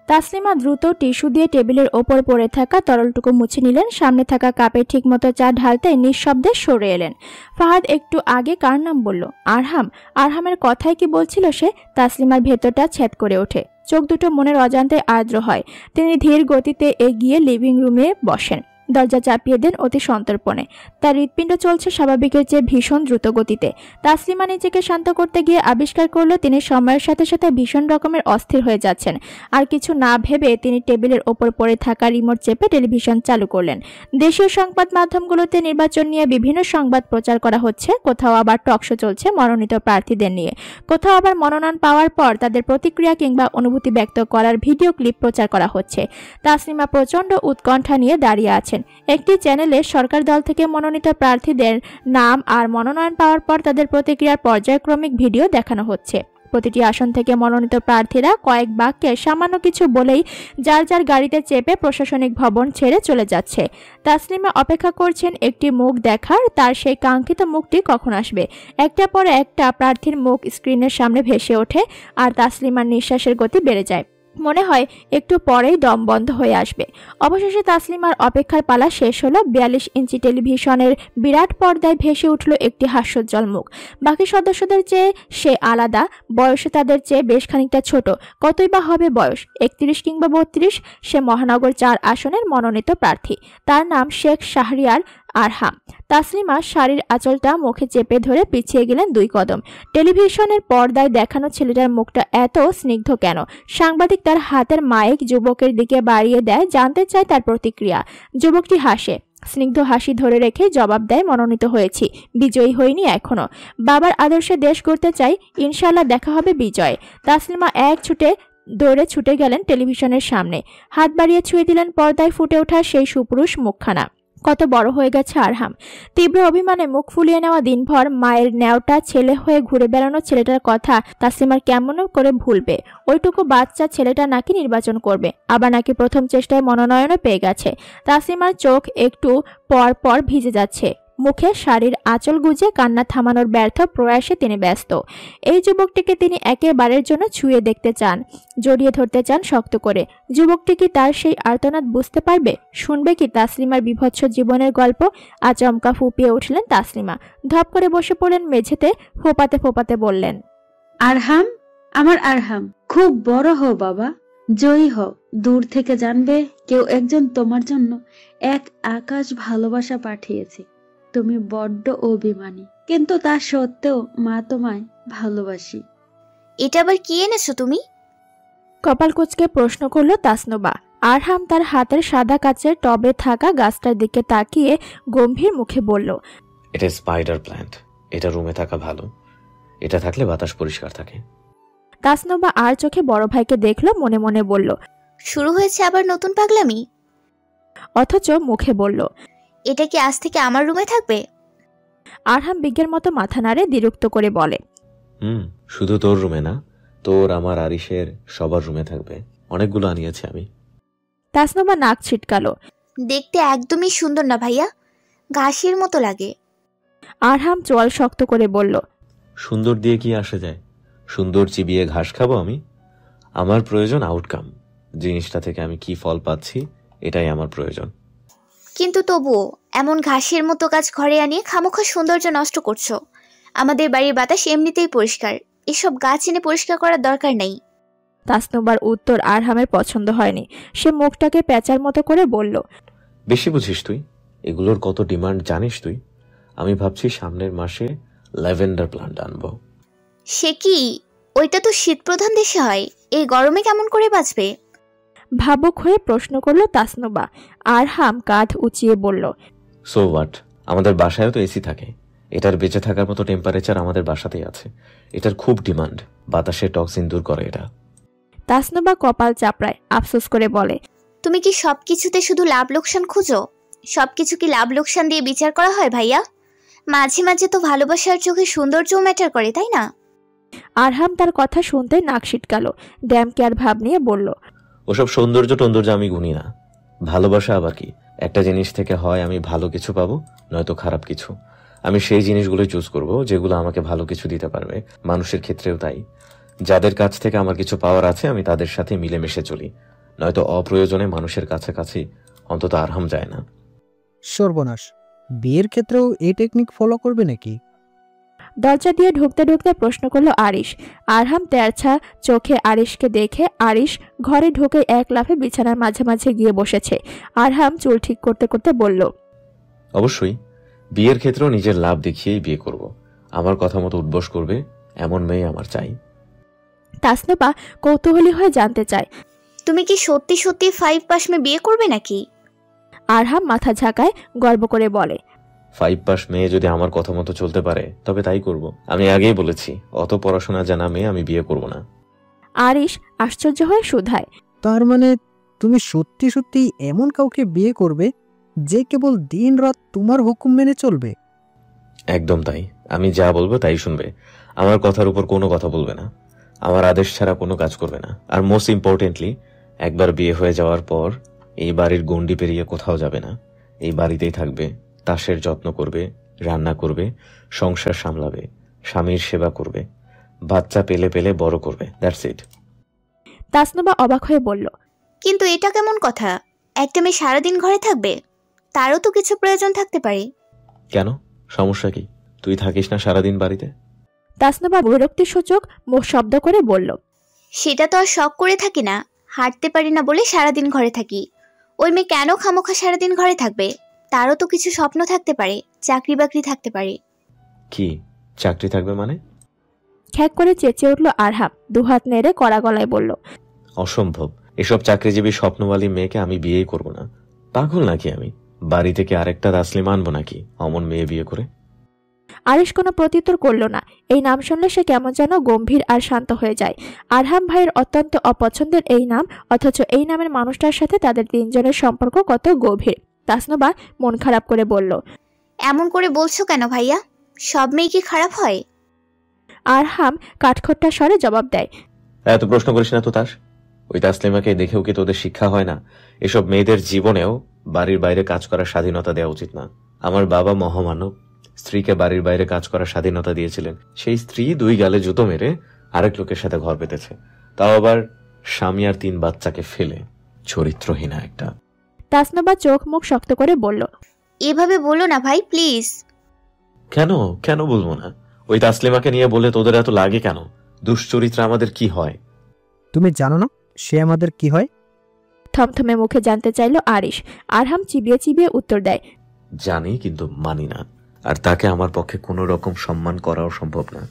তাসলিমা দ্রুত টিস্যু দিয়ে টেবিলের ওপর পড়ে থাকা তরলটুকু মুছে নিলেন। সামনে থাকা কাপে ঠিকমতো চা ঢালতে নিঃশব্দে সরে এলেন। ফাহাদ একটু আগে কার নাম বলল? আরহাম। আরহামের কথাই কি বলছিল সে? তাসলিমার ভেতরটা ছেদ করে ওঠে, চোখ দুটো মনের অজান্তে আর্দ্র হয়। তিনি ধীর গতিতে এগিয়ে লিভিং রুমে বসেন, দরজা চাপিয়ে দেন অতি সন্তর্পণে। তার হৃৎপিণ্ড চলছে স্বাভাবিকের চেয়ে ভীষণ দ্রুত গতিতে। তাসলিমা নিজেকে শান্ত করতে গিয়ে আবিষ্কার করলো তিনি সময়ের সাথে সাথে ভীষণ রকমের অস্থির হয়ে যাচ্ছেন। আর কিছু না ভেবে তিনি টেবিলের ওপর পড়ে থাকা রিমোট চেপে টেলিভিশন চালু করলেন। দেশীয় সংবাদ মাধ্যমগুলোতে নির্বাচন নিয়ে বিভিন্ন সংবাদ প্রচার করা হচ্ছে, কোথাও আবার টকশো চলছে মনোনীত প্রার্থীদের নিয়ে, কোথাও আবার মনোনয়ন পাওয়ার পর তাদের প্রতিক্রিয়া কিংবা অনুভূতি ব্যক্ত করার ভিডিও ক্লিপ প্রচার করা হচ্ছে। তাসলিমা প্রচণ্ড উৎকণ্ঠা নিয়ে দাঁড়িয়ে আছেন। একটি চ্যানেলে সরকার দল থেকে মনোনীত প্রার্থীদের নাম আর মনোনয়ন পাওয়ার পর তাদের প্রতিক্রিয়ার পর্যায়ক্রমিক ভিডিও দেখানো হচ্ছে। প্রতিটি আসন থেকে মনোনীত প্রার্থীরা কয়েক বাক্যে সামান্য কিছু বলেই যার যার গাড়িতে চেপে প্রশাসনিক ভবন ছেড়ে চলে যাচ্ছে। তাসলিমা অপেক্ষা করছেন একটি মুখ দেখার, তার সেই কাঙ্ক্ষিত মুখটি কখন আসবে। একটা পর একটা প্রার্থীর মুখ স্ক্রিনের সামনে ভেসে ওঠে আর তাসলিমার নিঃশ্বাসের গতি বেড়ে যায়। মনে হয় একটু পরেই দম বন্ধ হয়ে আসবে। অবশেষে তাসলিমার অপেক্ষার পালা শেষ হলো। 42 ইঞ্চি টেলিভিশনের বিরাট পর্দায় ভেসে উঠল একটি হাস্যোজ্জ্বল মুখ। বাকি সদস্যদের চেয়ে সে আলাদা, বয়সে তাদের চেয়ে বেশ খানিকটা ছোট। কতই বা হবে বয়স, 31 কিংবা 32। সে মহানগর 4 আসনের মনোনীত প্রার্থী। তার নাম শেখ শাহরিয়ার আরহাম। তাসলিমা শাড়ির আঁচলটা মুখে চেপে ধরে পিছিয়ে গেলেন 2 কদম। টেলিভিশনের পর্দায় দেখানো ছেলেটার মুখটা এত স্নিগ্ধ কেন? সাংবাদিক তার হাতের মাইক যুবকের দিকে বাড়িয়ে দেয়, জানতে চায় তার প্রতিক্রিয়া। যুবকটি হাসে, স্নিগ্ধ হাসি ধরে রেখে জবাব দেয়, মনোনীত হয়েছি, বিজয়ী হইনি এখনো। বাবার আদর্শে দেশ গড়তে চাই, ইনশাআল্লাহ দেখা হবে বিজয়। তাসলিমা এক ছুটে দৌড়ে ছুটে গেলেন টেলিভিশনের সামনে, হাত বাড়িয়ে ছুঁয়ে দিলেন পর্দায় ফুটে ওঠা সেই সুপুরুষ মুখখানা। কত বড় হয়ে গেছে আরহাম। তীব্র অভিমানে মুখ ফুলিয়ে নেওয়া দিনভর মায়ের ন্যাওটা ছেলে হয়ে ঘুরে বেড়ানো ছেলেটার কথা তাসলিমার কেমন করে ভুলবে? ওইটুকু বাচ্চা ছেলেটা নাকি নির্বাচন করবে, আবার নাকি প্রথম চেষ্টায় মনোনয়নও পেয়ে গেছে। তাসলিমার চোখ একটু পর পর ভিজে যাচ্ছে। মুখে শাড়ির আঁচল গুজে কান্না থামানোর ব্যর্থ প্রয়াসে তিনি ব্যস্ত। এই যুবকটিকে তিনি একেবারের জন্য ছুঁয়ে দেখতে চান, জড়িয়ে ধরতে চান শক্ত করে। যুবকটি কি তার সেই আর্তনাদ বুঝতে পারবে? শুনবে কি তাসলিমার বিভৎস জীবনের গল্প? আচমকা ফুপিয়ে উঠলেন তাসলিমা, ধপ করে বসে পড়লেন মেঝেতে, ফোপাতে ফোপাতে বললেন, আরহাম, আমার আরহাম, খুব বড় হও বাবা, জয়ী হও। দূর থেকে জানবে কেউ একজন তোমার জন্য এক আকাশ ভালোবাসা পাঠিয়েছে। তুমি বড্ড অভিমানী, কিন্তু তা সত্ত্বেও মা তোমায় ভালোবাসি। এটা আবার কি এনেছো তুমি? কপাল কুঁচকে প্রশ্ন করলো তাসনুবা। আরহাম তার হাতের সাদা কাচের টবে থাকা গাছটার দিকে তাকিয়ে গম্ভীর মুখে বলল, এটা স্পাইডার প্ল্যান্ট। এটা রুমে থাকা ভালো, এটা থাকলে বাতাস পরিষ্কার থাকে। তাসনুবা আর চোখে বড় ভাইকে দেখলো, মনে মনে বলল, শুরু হয়েছে আবার নতুন পাগলামি। অথচ মুখে বলল, এটা কি আজ থেকে আমার রুমে থাকবে? আরহাম বিজ্ঞের মতো মাথা নাড়ে দ্বিরুক্ত করে বলে, শুধু তোর রুমে না, তোর, আমার, আরিশের সবার রুমে থাকবে। অনেকগুলো আনিয়েছি আমি। তাসনুবা নাক ছিটকালো। দেখতে একদমই সুন্দর না ভাইয়া, ঘাসের মতো লাগে। আরহাম চোয়াল শক্ত করে বলল, সুন্দর দিয়ে কি আসে যায়? সুন্দর চিবিয়ে ঘাস খাবো আমি? আমার প্রয়োজন আউটকাম, জিনিসটা থেকে আমি কি ফল পাচ্ছি, এটাই আমার প্রয়োজন। কিন্তু তবুও এমন ঘাসের মতো গাছ ঘরে আনিয়ে খামোখা সৌন্দর্য নষ্ট করছো। আমাদের বাড়ির বাতাস এমনিতেই পরিষ্কার, এসব গাছ এনে পরিষ্কার করার দরকার নেই। তাসনুবার উত্তর আরহামের পছন্দ হয়নি। সে মুখটাকে প্যাঁচার মতো করে বলল, বেশি বুঝিস তুই? এগুলোর কত ডিমান্ড জানিস তুই? আমি ভাবছি সামনের মাসে ল্যাভেন্ডার প্লান্ট আনবো। সে কি? ওইটা তো শীত প্রধান দেশে হয়, এই গরমে কেমন করে বাঁচবে? ভাবুক হয়ে প্রশ্ন করলো তাসনুবা। আরহাম কাঁধ উঁচিয়ে বলল, সো হোয়াট, আমাদের বাসায় তো এসি থাকে। এটার বেঁচে থাকার মতো টেম্পারেচার আমাদের বাসাতেই আছে। এটার খুব ডিমান্ড, বাতাসে টক্সিন দূর করে এটা। তাসনুবা কপাল চাপড়ায় আফসোস করে বলে, তুমি কি সবকিছুতে শুধু লাভ লোকসান খুঁজো? সবকিছু কি লাভ লোকসান দিয়ে বিচার করা হয় ভাইয়া? মাঝে মাঝে তো ভালোবাসার চোখে সৌন্দর্যও ম্যাটার করে, তাই না? আরহাম তার কথা শুনতে নাক সিটকালো। ড্যাম কেয়ার ভাব নিয়ে বলল, ওসব সৌন্দর্য টৌন্দর্য আমি গুনি না। ভালোবাসা আবার কি? একটা জিনিস থেকে হয় আমি ভালো কিছু পাবো, নয়তো খারাপ কিছু। আমি সেই জিনিসগুলোই চুজ করব যেগুলো আমাকে ভালো কিছু দিতে পারবে। মানুষের ক্ষেত্রেও তাই। যাদের কাছ থেকে আমার কিছু পাওয়ার আছে আমি তাদের সাথে মিলেমিশে চলি, নয়তো অপ্রয়োজনে মানুষের কাছাকাছি অন্তত আরহাম যায় না। সর্বনাশ, বিয়ের ক্ষেত্রেও এই টেকনিক ফলো করবে নাকি? দরজা দিয়ে ঢুকতে ঢুকতে প্রশ্ন করলো আরিশ। আরহাম তেরছা চোখে আরিশকে দেখে আরিশ ঘরে ঢুকে এক লাফে বিছানার মাঝে গিয়ে বসেছে। আরহাম চুল ঠিক করতে করতে বলল, অবশ্যই বিয়ের ক্ষেত্রেও নিজের লাভ দেখিয়েই বিয়ে করব। আমার কথা মতো উঠবস করবে এমন মেয়ে আমার চাই। তাসনুবা কৌতূহলী হয়ে জানতে চায়, তুমি কি সত্যি সত্যি 5 পাস মে বিয়ে করবে নাকি? আরহাম মাথা ঝাঁকায় গর্ব করে বলে, 5 পাস মেয়ে যদি আমার কথা মতো চলতে পারে তবে তাই করব। আমি আগেই বলেছি অত পড়াশোনা জানা মেয়ে আমি বিয়ে করব না। আরিশ আশ্চর্য হয়ে শুধায়, তার মানে তুমি সত্যি সত্যি এমন কাউকে বিয়ে করবে যে কেবল দিন রাত তোমার হুকুম মেনে চলবে? একদম তাই। আমি যা বলবো তাই শুনবে। আমার কথার উপর কোনো কথা বলবে না। আমার আদেশ ছাড়া কোনো কাজ করবে না। আর মোস্ট ইম্পর্টেন্টলি, একবার বিয়ে হয়ে যাওয়ার পর এই বাড়ির গণ্ডি পেরিয়ে কোথাও যাবে না। এই বাড়িতেই থাকবে, তাসের যত্ন করবে, রান্না করবে, সংসার সামলাবে, স্বামীর সেবা করবে, বাচ্চা পেলে পেলে বড় করবে। That's it. তাসনুবা অবাক হয়ে বলল, কিন্তু এটা কেমন কথা? একটা মেয়ে সারাদিন ঘরে থাকবে? তারও তো কিছু প্রয়োজন থাকতে পারে। কেন, সমস্যা কি? তুই থাকিস না সারাদিন বাড়িতে? তাসনুবা বিরক্তিসূচক মুখ শব্দ করে বলল, সেটা তো আর শখ করে থাকি না, হাঁটতে পারি না বলে সারাদিন ঘরে থাকি। ওই মেয়ে কেন খামোখা সারাদিন ঘরে থাকবে? তারও তো কিছু স্বপ্ন থাকতে পারে, চাকরি বাকরি থাকতে পারে। কি চাকরি থাকবে মানে? খ্যাক করে চেঁচিয়ে উঠল আরহাম, দুহাত নেড়ে কড়া গলায় বলল, অসম্ভব। এসব চাকরিজীবী স্বপ্নওয়ালী মেয়েকে আমি বিয়েই করব না। পাগল নাকি আমি? বাড়ি থেকে আরেকটা তাসলিম আনবো নাকি অমন মেয়ে বিয়ে করে? আরিশ কোনো প্রত্যুত্তর করল না। এই নাম শুনলে সে কেমন যেন গম্ভীর আর শান্ত হয়ে যায়। আরহাম ভাইয়ের অত্যন্ত অপছন্দের এই নাম, অথচ এই নামের মানুষটার সাথে তাদের তিনজনের সম্পর্ক কত গভীর। তাসনুবা মন খারাপ করে বলল, এমন করে বলছো কেন ভাইয়া? সব মেয়ে কি খারাপ হয়? আরহাম কাঠখোট্টা স্বরে জবাব দেয়, এত প্রশ্ন করিস না তো তাস। ওই তাসলিমাকে দেখেও কি তোদের শিক্ষা হয় না? এসব মেয়েদের জীবনেও বাড়ির বাইরে কাজ করার স্বাধীনতা দেওয়া উচিত না। আমার বাবা মহামানব, স্ত্রীকে বাড়ির বাইরে কাজ করার স্বাধীনতা দিয়েছিলেন। সেই স্ত্রী 2 গালে জুতো মেরে আরেক লোকের সাথে ঘর পেতেছে, তাও আবার স্বামী আর 3 বাচ্চাকে ফেলে। চরিত্রহীনা একটা। তাসনুবা চোখ মুখ শক্ত করে বলল, এভাবে বলো না ভাই, প্লিজ। কেন কেন বলবো না? ওই তাসলিমাকে নিয়ে বলে তোদের এত লাগে কেন? দুশ্চরিত্র আমাদের কি হয়? তুমি জানো না সে আমাদের কি হয়? থমথমে মুখে জানতে চাইল আরিশ। আরহাম চিবিয়ে চিবিয়ে উত্তর দেয়, জানি কিন্তু মানি না। আর তাকে আমার পক্ষে কোনো রকম সম্মান করাও সম্ভব না।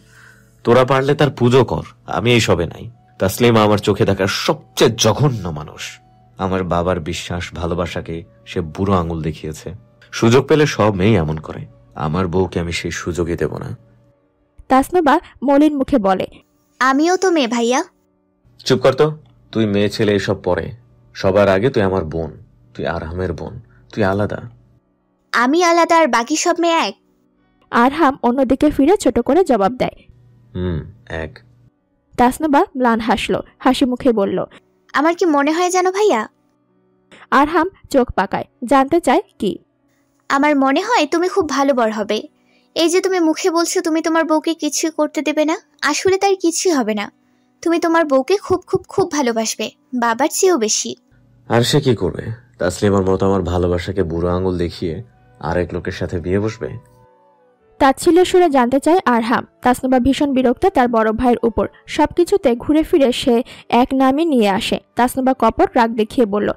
তোরা পারলে তার পুজো কর, আমি এইসবে নাই। তাসলিমা আমার চোখে দেখার সবচেয়ে জঘন্য মানুষ। আমার বাবার বিশ্বাস ভালোবাসাকে সে বুড়ো আঙুল দেখিয়েছে। সুযোগ পেলে সব মেয়ে এমন করে। আমার বউকে আমি সেই সুযোগই দেব না। তাসনুবা মলিন মুখে বলে, আমিও তো মেয়ে ভাইয়া। চুপ কর তো। তুই মেয়ে ছেলে এসব পরে। সবার আগে তুই আমার বোন, তুই আরহামের বোন, তুই আলাদা। আমি আলাদা আর বাকি সব মেয়ে এক? আরহাম অন্যদিকে ফিরে ছোট করে জবাব দেয়, এক। তাসনুবা ম্লান হাসলো, হাসি মুখে বলল, আমার কি মনে হয় জানো ভাইয়া? আরহাম চোখ পাকায়, জানতে চায় কি? আমার মনে হয় তুমি খুব ভালো বর হবে। এই যে তুমি মুখে বলছো তুমি তোমার বউকে কিছু করতে দেবে না, আসলে তার কিছুই হবে না। তুমি তোমার বউকে খুব খুব খুব ভালোবাসবে, বাবার চেয়েও বেশি। আর সে কি করবে? তাসলিমার মতো আমার ভালোবাসাকে বুড়ো আঙুল দেখিয়ে আরেক লোকের সাথে বিয়ে বসবে? তাচ্ছিল্য সুরে জানতে চায় আরহাম। তাসনুবা ভীষণ বিরক্ত তার বড় ভাইয়ের উপর। সবকিছুতে ঘুরে ফিরে সে এক নামই নিয়ে আসে। তাসনুবা কপট রাগ দেখিয়ে বলল,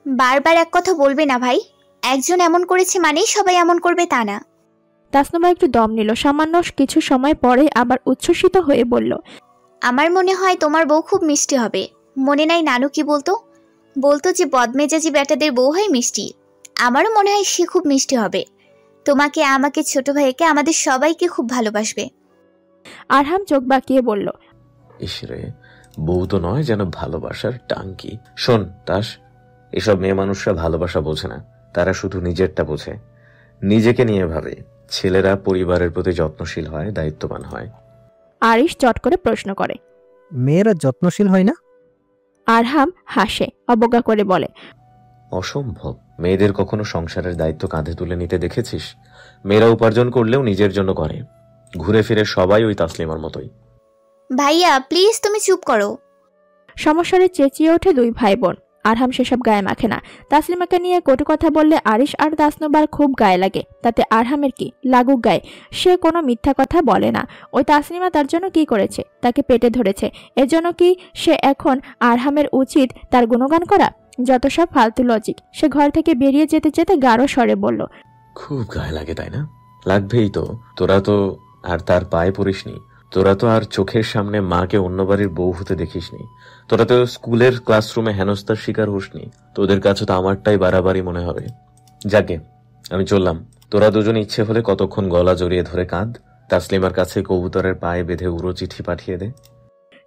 বারবার এক কথা বলবে না ভাই। একজন এমন করেছে মানেই সবাই এমন করবে তা না। তাসনুবা একটু দম নিল। সামান্য কিছু সময় পরে আবার উচ্ছ্বসিত হয়ে বলল, আমার মনে হয় তোমার বউ খুব মিষ্টি হবে। মনে নাই নানু কি বলতো? বলতো যে বদমেজাজি বেটাদের বউ হয় মিষ্টি। আমারও মনে হয় সে খুব মিষ্টি হবে। তোমাকে, আমাকে, ছোট ভাইকে, আমাদের সবাইকে খুব ভালোবাসবে। আরহাম চোখ বাঁকিয়ে বলল, ইসরে, বউ তো নয় যেন ভালোবাসার টাঙ্কি। শোন তাস, এসব মেয়ে মানুষরা ভালোবাসা বোঝে না। তারা শুধু নিজেরটা বোঝে, নিজেকে নিয়ে ভাবে। ছেলেরা পরিবারের প্রতি যত্নশীল হয়, দায়িত্ববান হয়। আরিশ চট করে প্রশ্ন করে। মেয়েরা যত্নশীল হয় না? আরহাম হাসে, অবজ্ঞা করে বলে, অসম্ভব। মেয়েদের কখনো সংসারের দায়িত্ব কাঁধে তুলে নিতে দেখেছিস? মেয়েরা উপার্জন করলেও নিজের জন্য করে। ঘুরে ফিরে সবাই ওই তাসলিমার মতোই। ভাইয়া প্লিজ তুমি চুপ করো। সমস্যারে চেঁচিয়ে ওঠে দুই ভাই বোন। আরহাম সেসব গায়ে মাখে না। তাসলিমাকে নিয়ে কটু কথা বললে আরিশ আর তাসনুবার খুব গায়ে লাগে। তাতে আরহামের কি, লাগুক গায়ে। সে কোনো মিথ্যা কথা বলে না। ওই তাসলিমা তার জন্য কি করেছে? তাকে পেটে ধরেছে। এজন্য কি সে এখন আরহামের উচিত তার গুণগান করা? যত সব ফালতু লজিক। সে ঘর থেকে বেরিয়ে যেতে যেতে গাঢ় স্বরে বলল, খুব গায়ে লাগে তাই না? লাগবেই তো। তোরা তো আর তার পায়ে পড়িসনি। তোরা তো আর চোখের সামনে মাকে অন্য বাড়ির বউ হতে দেখিসনি। তোরা তো স্কুলের ক্লাসরুমে হেনস্থার শিকার হোসনি। তোদের কাছে তো আমারটাই বাড়াবাড়ি মনে হবে। যাকে আমি চললাম। তোরা দুজন ইচ্ছে হলে কতক্ষণ গলা জড়িয়ে ধরে কাঁদ। তাসলিমার কাছে কবুতরের পায়ে বেঁধে উড়ো চিঠি পাঠিয়ে দে।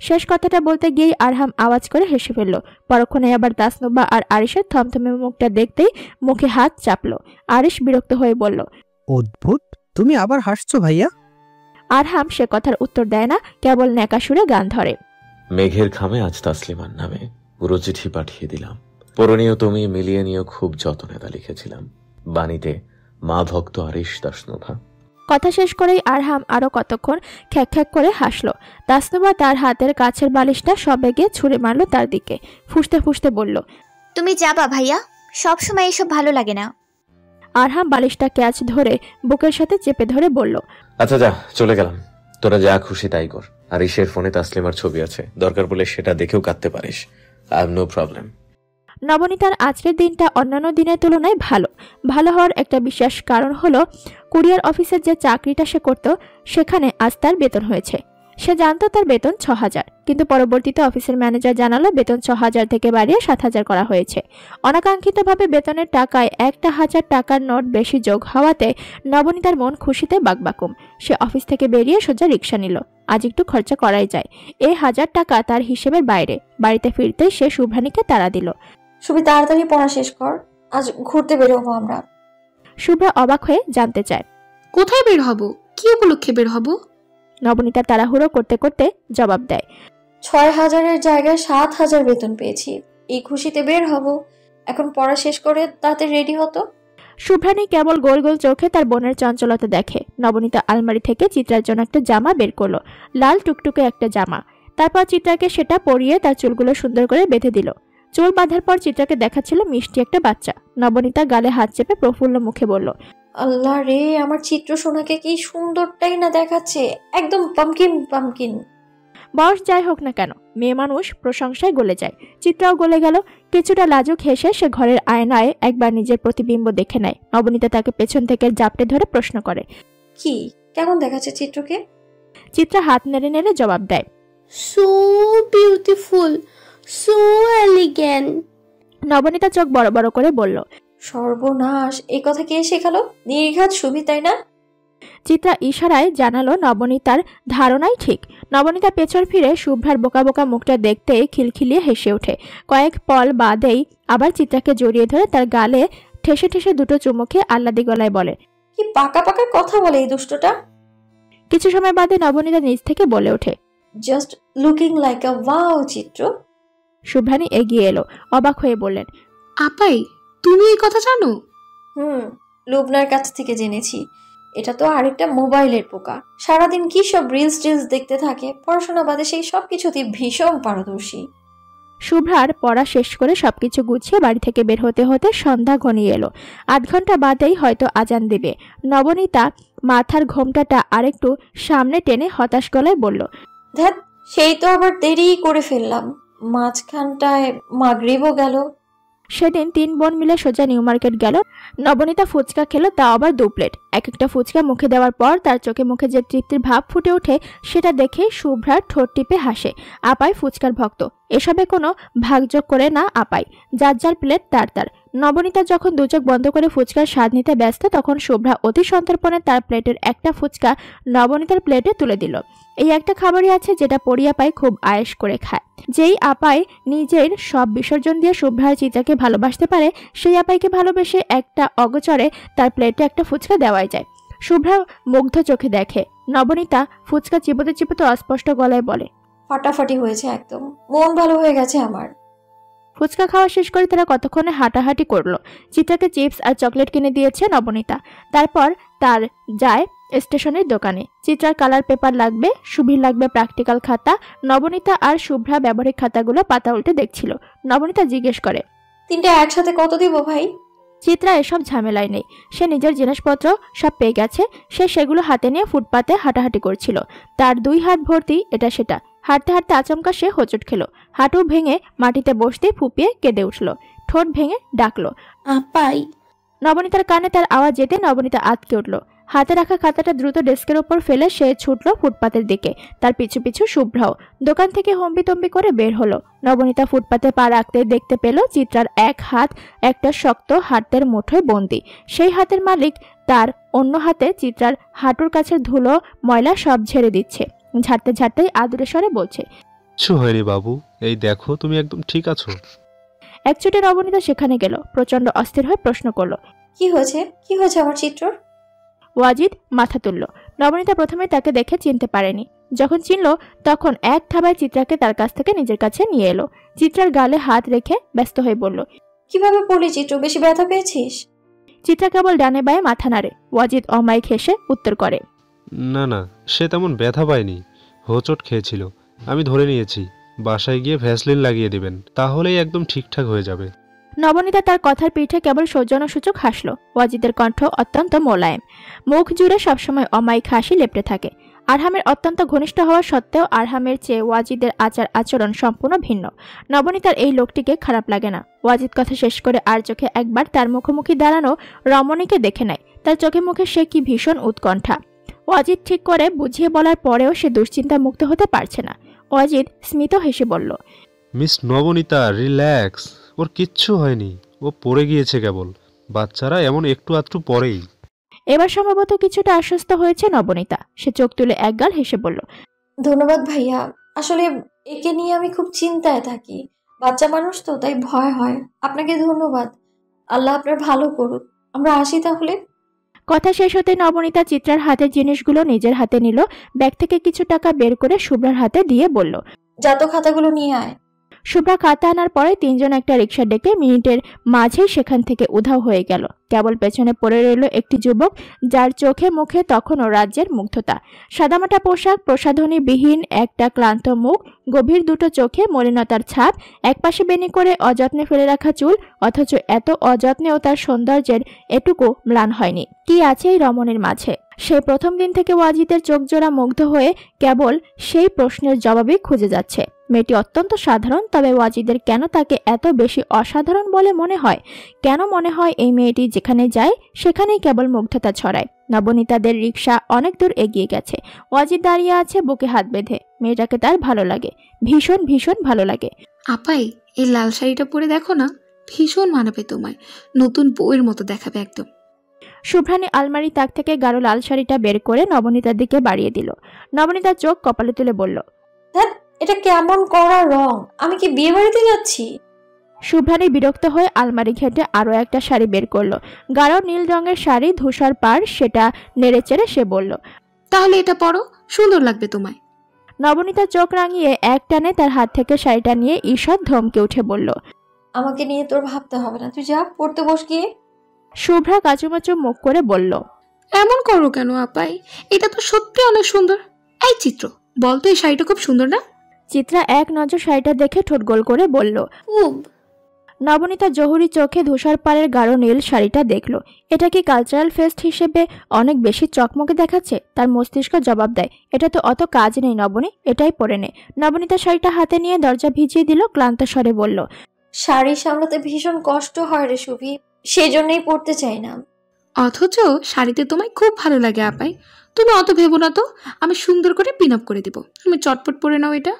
শেষ কথাটা বলতে গিয়েই আরহাম আওয়াজ করে হেসে ফেলল। পরক্ষণে আবার তাসনুবা আর আরিশের থমথমে মুখটা দেখতেই মুখে হাত চাপলো। আরিশ বিরক্ত হয়ে বলল, অদ্ভুত, তুমি আবার হাসছো ভাইয়া? আরহাম সে কথার উত্তর দেয় না, কেবল ন্যাকা সুরে গান ধরে। মেঘের খামে আজ তাসলিমার নামে উড়ো চিঠি পাঠিয়ে দিলাম। পরণীয় তুমি মিলিয়ে নিয়ে খুব যত্নে তা লিখেছিলাম। বাণীতে মা ভক্ত আরিশ তাসনুভা। কথা শেষ করেই আরহাম আরো কতক্ষণ খ্যাক খ্যাক করে হাসলো। তাসনুবা তার হাতের কাছের বালিশটা সবেগে ছুঁড়ে মারলো তার দিকে। ফুঁসতে ফুঁসতে বলল, তুমি যাবা ভাইয়া, সব সময় এসব ভালো লাগে না। আরহাম বালিশটা ক্যাচ ধরে বুকের সাথে চেপে ধরে বলল, আচ্ছা যা, চলে গেলাম। তোরা যা খুশি তাই কর। আরিশের ফোনে তাসলিমার ছবি আছে, দরকার পড়লে সেটা দেখেও কাঁদতে পারিস। I have no problem. নবনীতার আজকের দিনটা অন্যান্য দিনের তুলনায় ভালো হওয়ার একটা বিশেষ কারণ হলো কুরিয়ার অফিসের যে চাকরিটা সে করত সেখানে আজ তার বেতন হয়েছে। সে জানতো তার বেতন ৬,০০০, কিন্তু পরবর্তীতে অফিসের ম্যানেজার জানালো বেতন ৬,০০০ থেকে বাড়িয়ে ৭,০০০ করা হয়েছে। অনাকাঙ্ক্ষিতভাবে বেতনের টাকায় ১,০০০ টাকার নোট বেশি যোগ হওয়াতে নবনীতার মন খুশিতে বাকবাকুম। সে অফিস থেকে বেরিয়ে সোজা রিক্সা নিল। আজ একটু খরচা করাই যায়। এই ১,০০০ টাকা তার হিসেবের বাইরে। বাড়িতে ফিরতেই সে শুভ্রানীকে তাড়া দিল। সুবি তাড়াতাড়ি পড়া শেষ কর, আজ ঘুরতে বের হবো আমরা। শুভ্রা অবাক হয়ে জানতে চায়, কোথায় বের হব? কি উপলক্ষে বের হব? নবনীতা তাড়াহুড়ো করতে করতে জবাব দেয়, ৬,০০০-এর জায়গায় ৭,০০০ বেতন পেয়েছি, এই খুশিতে বের হব। এখন পড়া শেষ করে তাতে রেডি হতো। শুভ্রানী কেবল গোল গোল চোখে তার বোনের চঞ্চলতা দেখে। নবনীতা আলমারি থেকে চিত্রার জন্য একটা জামা বের করলো, লাল টুকটুকে একটা জামা। তারপর চিত্রাকে সেটা পরিয়ে তার চুলগুলো সুন্দর করে বেঁধে দিল। চুল বাঁধার পর চিত্রাকে দেখাচ্ছিল মিষ্টি একটা বাচ্চা। নবনীতা গালে হাত চেপে প্রফুল্ল মুখে বলল, আল্লাহ রে, আমার চিত্র সোনাকে কি সুন্দরটাই না দেখাচ্ছে, একদম পামকিন পামকিন। বয়স যাই হোক না কেন, মেয়ে মানুষ প্রশংসায় গলে যায়। চিত্রাও গলে গেল। কিছুটা লাজুক হেসে সে ঘরের আয়নায় একবার নিজের প্রতিবিম্ব দেখে নেয়। নবনীতা তাকে পেছন থেকে জাপটে ধরে প্রশ্ন করে, কি কেমন দেখাচ্ছে চিত্রকে? চিত্রা হাত নেড়ে নেড়ে জবাব দেয়, so beautiful, so elegant. Nabanita চোখ বড় বড় করে বলল, সর্বনাশ, এই কথা কে শেখালো? নির্ঘাত সুবি তাই না? চিত্রা ইশারায় জানালো নবনীতার ধারণাই ঠিক। নবনীতা পেছন ফিরে শুভ্রার বোকা বোকা মুখটা দেখতে খিলখিলিয়ে হেসে ওঠে। কয়েক পল বাদেই আবার চিত্রাকে জড়িয়ে ধরে তার গালে ঠেসে ঠেসে দুটো চুমুকে আহ্লাদি গলায় বলে, কি পাকা পাকা কথা বলে এই দুষ্টটা। কিছু সময় বাদে নবনীতা নিজ থেকে বলে ওঠে, জাস্ট লুকিং লাইক আ ওয়াও চিত্র। শুভ্রানী এগিয়ে এলো, অবাক হয়ে বললেন, আপাই তুমি এই কথা জানো? লুবনার কাছ থেকে জেনেছি। এটা তো আরেকটা মোবাইলের পোকা, সারাদিন কি সব রিলস টিলস দেখতে থাকে, পড়াশোনা বাদে সেই সব কিছুতেই ভীষণ পারদর্শী। শুভ্রার পড়া শেষ করে সবকিছু গুছিয়ে বাড়ি থেকে বের হতে হতে সন্ধ্যা ঘনিয়ে এলো। ৮ ঘন্টা বাদেই হয়তো আজান দেবে। নবনীতা মাথার ঘোমটাটা আরেকটু সামনে টেনে হতাশ গলায় বলল, ধ্যাত, সেই তো আবার দেরি করে ফেললাম, মাঝখানটায় মাগরিবও গেল। সেদিন ৩ বোন মিলে সোজা নিউ মার্কেট গেল। নবনীতা ফুচকা খেলো, তা আবার 2 প্লেট। এক একটা ফুচকা মুখে দেওয়ার পর তার চোখে মুখে যে তৃপ্তির ভাব ফুটে ওঠে সেটা দেখে শুভ্রার ঠোঁট টিপে হাসে। আপাই ফুচকার ভক্ত, এসবে কোনো ভাগযোগ করে না আপাই, যার যার প্লেট তার তার। নবনীতা যখন দু চোখ বন্ধ করে ফুচকার স্বাদ নিতে ব্যস্ত, তখন শুভ্রা অতি সন্তর্পণে তার প্লেটের একটা ফুচকা নবনীতার প্লেটে তুলে দিল। এই একটা খাবারই আছে যেটা পরিয়া পাই খুব আয়েশ করে খায়। যেই আপাই নিজের সব বিসর্জন দিয়ে শুভ্রার চিত্রাকে ভালোবাসতে পারে, সেই আপাইকে ভালোবেসে একটা অগোচরে তার প্লেটে একটা ফুচকা দেওয়াই যায়। শুভ্রা মুগ্ধ চোখে দেখে নবনীতা ফুচকা চিবোতে চিবোতে অস্পষ্ট গলায় বলে, ফাটাফাটি হয়েছে, একদম মন ভালো হয়ে গেছে আমার। ফুচকা খাওয়া শেষ করে তারা কতক্ষণে হাঁটাহাঁটি করলো। চিত্রাকে চিপস আর চকলেট কিনে দিয়েছে নবনীতা। তারপর তার যায় স্টেশনের দোকানে। চিত্রার কালার পেপার লাগবে, সুবীর লাগবে প্র্যাকটিক্যাল খাতা। নবনীতা আর শুভ্রা ব্যবহারিক খাতাগুলো পাতা উল্টে দেখছিল। নবনীতা জিজ্ঞেস করে, তিনটে একসাথে কত দিব ভাই? চিত্রা এসব ঝামেলায় নেই, সে নিজের জিনিসপত্র সব পেয়ে গেছে। সে সেগুলো হাতে নিয়ে ফুটপাতে হাঁটাহাঁটি করছিল। তার 2 হাত ভর্তি এটা সেটা। হাঁটতে হাঁটতে আচমকা সে হোঁচট খেলো। হাঁটু ভেঙে মাটিতে বসতে ফুপিয়ে কেঁদে উঠল। ঠোঁট ভেঙে ডাকলো, আপাই। নবনীতার কানে তার আওয়াজ যেতে নবনীতা আঁতকে উঠল। হাতে রাখা খাতাটা দ্রুত ডেস্কের ওপর ফেলে সে ছুটল ফুটপাতের দিকে। তার পিছু পিছু শুভ্রাও দোকান থেকে হম্বিতম্বি করে বের হলো। নবনীতা ফুটপাতে পা রাখতে দেখতে পেল চিত্রার এক হাত একটা শক্ত হাতের মুঠোয় বন্দি। সেই হাতের মালিক তার অন্য হাতে চিত্রার হাঁটুর কাছে ধুলো ময়লা সব ঝেড়ে দিচ্ছে। ঝাড়তে ঝাড়তেই আদুরে স্বরে বলছে, কিছু হয়নি বাবু, এই দেখো তুমি একদম ঠিক আছো। একচুটে নবনীতা সেখানে গেল। প্রচন্ড অস্থির হয়ে প্রশ্ন করলো, কি হয়েছে, কি হয়েছে আমার চিত্রর? ওয়াজিদ মাথা তুলল। নবনীতা প্রথমে তাকে দেখে চিনতে পারেনি। যখন চিনল তখন এক থাবায় চিত্রাকে তার কাছ থেকে নিজের কাছে নিয়ে এলো। চিত্রার গালে হাত রেখে ব্যস্ত হয়ে বলল, কিভাবে পড়লি চিত্র, বেশি ব্যথা পেয়েছিস? চিত্রা কেবল ডানে বায়ে মাথা নাড়ে। ওয়াজিদ অমায়িক হেসে উত্তর করে, না না, সে তেমন ব্যথা পায়নি, হোঁচট খেয়েছিল। আমি ধরে নিয়েছি, বাসায় গিয়ে ভ্যাসলিন লাগিয়ে দেবেন, তাহলেই একদম ঠিকঠাক হয়ে যাবে। নবনীতা তার কথার পিঠে কেবল সৌজন্যসূচক হাসল। ওয়াজিদের কণ্ঠ অত্যন্ত মোলায়েম, মুখ জুড়ে সবসময় অমায়িক হাসি লেপটে থাকে। আরহামের অত্যন্ত ঘনিষ্ঠ হওয়া সত্ত্বেও আরহামের চেয়ে ওয়াজিদের আচার আচরণ সম্পূর্ণ ভিন্ন। নবনীতার এই লোকটিকে খারাপ লাগে না। ওয়াজিদ কথা শেষ করে আর চোখে একবার তার মুখোমুখি দাঁড়ানো রমণীকে দেখে নেয়। তার চোখে মুখে সে কি ভীষণ উৎকণ্ঠা। ওয়াজিদ ঠিক করে বুঝিয়ে বলার পরেও সে দুশ্চিন্তা মুক্ত হতে পারছে না। ওয়াজিদ স্মিত হেসে বলল, মিস নবনীতা রিল্যাক্স, ওর কিচ্ছু হয়নি, ও পড়ে গিয়েছে কেবল। বাচ্চারা এমন একটু আধটু পরেই। এবার সম্ভবত কিছুটা আশ্বস্ত হয়েছে নবনীতা। সে চোখ তুলে একগাল হেসে বলল, ধন্যবাদ ভাইয়া, আসলে একে নিয়ে আমি খুব চিন্তায় থাকি। বাচ্চা মানুষ তো, তাই ভয় হয়। আপনাকে ধন্যবাদ, আল্লাহ আপনার ভালো করুক। আমরা আসি তাহলে। কথা শেষ হতে নবনীতা চিত্রার হাতের জিনিসগুলো নিজের হাতে নিল। ব্যাগ থেকে কিছু টাকা বের করে শুভ্রার হাতে দিয়ে বলল, যা তো খাতাগুলো নিয়ে আয়। শুভ্রা খাতা আনার পরে তিনজন একটা রিক্সা ডেকে মিনিটের মাঝেই সেখান থেকে উধাও হয়ে গেল। কেবল পেছনে পড়ে রইল একটি যুবক, যার চোখে মুখে তখনও রাজ্যের মুগ্ধতা। সাদামাটা পোশাক, প্রসাধনীবিহীন একটা ক্লান্ত মুখ, গভীর দুটো চোখে মলিনতার ছাপ, একপাশে বেনি করে অযত্নে ফেলে রাখা চুল, অথচ এত অযত্নেও তার সৌন্দর্যের এটুকু ম্লান হয়নি। কি আছে এই রমণীর মাঝে? সেই প্রথম দিন থেকে ওয়াজিদের চোখ জোড়া মুগ্ধ হয়ে কেবল সেই প্রশ্নের জবাবই খুঁজে যাচ্ছে। মেয়েটি অত্যন্ত সাধারণ, তবে ওয়াজিদের কেন তাকে এত বেশি অসাধারণ বলে মনে হয়? কেন মনে হয় এই মেয়েটি যেখানে যায় সেখানেই কেবল মুগ্ধতা ছড়ায়? নবনীতাদের রিক্সা অনেক দূর এগিয়ে গেছে। ওয়াজিদ দাঁড়িয়ে আছে বুকে হাত বেঁধে। মেয়েটাকে তার ভালো লাগে, ভীষণ ভীষণ ভালো লাগে। আপাই, এই লাল শাড়িটা পরে দেখো না, ভীষণ মানাবে তোমায়, নতুন বউয়ের মতো দেখাবে একদম। শুভ্রানী আলমারি তাক থেকে গাঢ় লাল শাড়িটা বের করে নবনীতার দিকে বাড়িয়ে দিল। নবনীতার চোখ কপালে তুলে বলল, এটা কেমন করা রং, আমি কি বিয়ে বাড়িতে যাচ্ছি? শুভ্রানী বিরক্ত হয়ে আলমারি ঘেটে আরো একটা শাড়ি বের করলো। গাঢ় নীল রঙের শাড়ি, ধূসর পাড়, সেটা নেড়ে চেড়ে সে বলল, তাহলে এটা পরো, সুন্দর লাগবে তোমায়। নবনীতা চোখ রাঙিয়ে এক টানে তার হাত থেকে শাড়িটা নিয়ে ঈষৎ ধমকে উঠে বলল, আমাকে নিয়ে তোর ভাবতে হবে না, তুই যা পড়তে বস গিয়ে। শুভ্রা কাচুমাচু মুখ করে বলল, এমন করো কেন আপাই, এটা তো সত্যি অনেক সুন্দর। এই চিত্র, বলতো এই শাড়িটা খুব সুন্দর না? চিত্রা এক নজর শাড়িটা দেখে ঠোঁট গোল করে বলল, নবনীতা জহুরি চোখে ধূসর পাড়ের গাঢ় নীল শাড়িটা দেখলো। এটা কি কালচারাল ফেস্ট হিসেবে অনেক বেশি চকমকে দেখাচ্ছে? তার মস্তিষ্ক জবাব দেয়, এটা তো অত কাজ নেই নবনী, এটাই পরে নে। নবনীতা শাড়িটা হাতে নিয়ে দরজা ভিজিয়ে দিল, ক্লান্ত স্বরে বলল, শাড়ি সামলাতে ভীষণ কষ্ট হয় রে সুবি, সেই জন্যই পড়তে চাই না। অথচ শাড়িতে তোমায় খুব ভালো লাগে আপাই, তুমি অত ভেবো না তো, আমি সুন্দর করে পিন আপ করে দিব, তুমি চটপট পরে নাও এটা।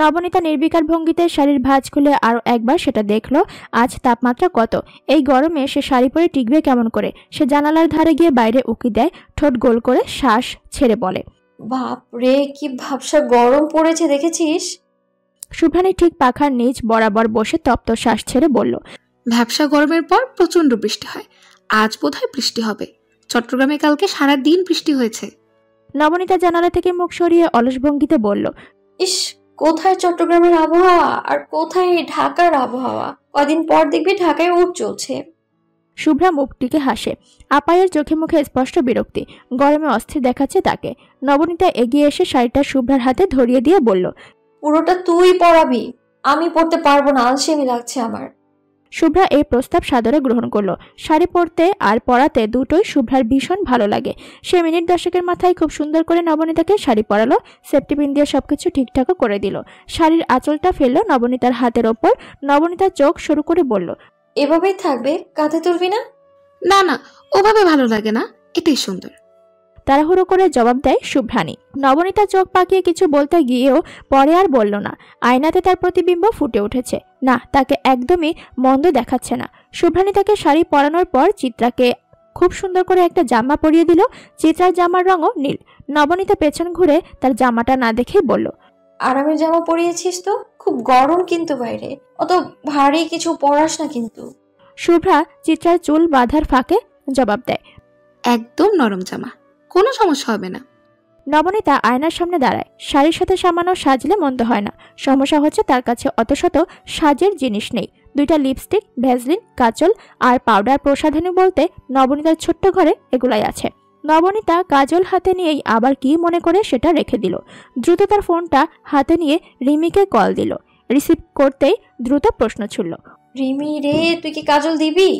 নবনীতা নির্বিকার ভঙ্গিতে শাড়ির ভাঁজ খুলে আরো একবার সেটা দেখলো। আজ তাপমাত্রা কত? এই গরমে সে শাড়ি পরে টিকবে কেমন করে? সে জানালার ধারে গিয়ে বাইরে উকি দেয়, ঠোঁট গোল করে শ্বাস ছেড়ে বলে, বাপ রে, কি ভাবসা গরম পড়েছে দেখেছিস? শুভ্রানী ঠিক পাখার নিচ বরাবর বসে তপ্ত শ্বাস ছেড়ে বলল, ভ্যাপসা গরমের পর প্রচন্ড বৃষ্টি হয়, আজ বোধহয় বৃষ্টি হবে। চট্টগ্রামে কালকে সারা দিন বৃষ্টি হয়েছে। নবনীতা জানালা থেকে মুখ সরিয়ে অলস ভঙ্গিতে বলল, ইস, কোথায় চট্টগ্রামের আবহাওয়া আর কোথায় ঢাকার আবহাওয়া। কদিন পর দেখবি ঢাকায় উঠ চলছে। শুভ্রা মুখটিকে হাসে। আপায়ের চোখে মুখে স্পষ্ট বিরক্তি, গরমে অস্থির দেখাচ্ছে তাকে। নবনীতা এগিয়ে এসে শাড়িটা শুভ্রার হাতে ধরিয়ে দিয়ে বলল, পুরোটা তুই পরাবি, আমি পরতে পারবো না, আলসেমি লাগছে আমার। শুভ্রা এই প্রস্তাব সাদরে গ্রহণ করলো। শাড়ি পরতে আর পরাতে দুটোই শুভ্রার ভীষণ ভালো লাগে। সে মিনিট 10 মাথায় খুব সুন্দর করে নবনীতাকে শাড়ি পরালো, সেফটি পিন দিয়ে সবকিছু ঠিকঠাকও করে দিল। শাড়ির আঁচলটা ফেললো নবনীতার হাতের ওপর। নবনীতা চোখ শুরু করে বলল, এভাবেই থাকবে, কাঁধে তুলবি না? না না, ওভাবে ভালো লাগে না, এটাই সুন্দর। তাড়াহুড়ো করে জবাব দেয় শুভ্রানী। নবনীতা চোখ পাকিয়ে কিছু বলতে গিয়েও পরে আর বলল না। আয়নাতে তার প্রতিবিম্ব ফুটে উঠেছে। না, তাকে একদমই মন্দ দেখাচ্ছে না। শুভ্রানী তাকে শাড়ি পরানোর পর চিত্রাকে খুব সুন্দর করে একটা জামা পরিয়ে দিল। চিত্রার জামার রঙও নীল। নবনীতা পেছন ঘুরে তার জামাটা না দেখেই বলল, আরামের জামা পরিয়েছিস তো? খুব গরম কিন্তু বাইরে, অত ভারী কিছু পরাস না কিন্তু। শুভ্রা চিত্রার চুল বাঁধার ফাঁকে জবাব দেয়, একদম নরম জামা, কোনো সমস্যা হবে না। নবনীতা আয়নার সামনে দাঁড়ায়। শাড়ির সাথে সামান্য সাজলে মন্দ হয় না। সমস্যা হচ্ছে তার কাছে অত শত সাজের জিনিস নেই। 2টা লিপস্টিক, ভ্যাসলিন, কাজল আর পাউডার প্রসাধনী বলতে নবনীতার ছোট্ট ঘরে এগুলাই আছে। নবনীতা কাজল হাতে নিয়েই আবার কি মনে করে সেটা রেখে দিল। দ্রুত তার ফোনটা হাতে নিয়ে রিমিকে কল দিল। রিসিভ করতেই দ্রুত প্রশ্ন ছুড়ল, রিমি রে, তুই কি কাজল দিবি?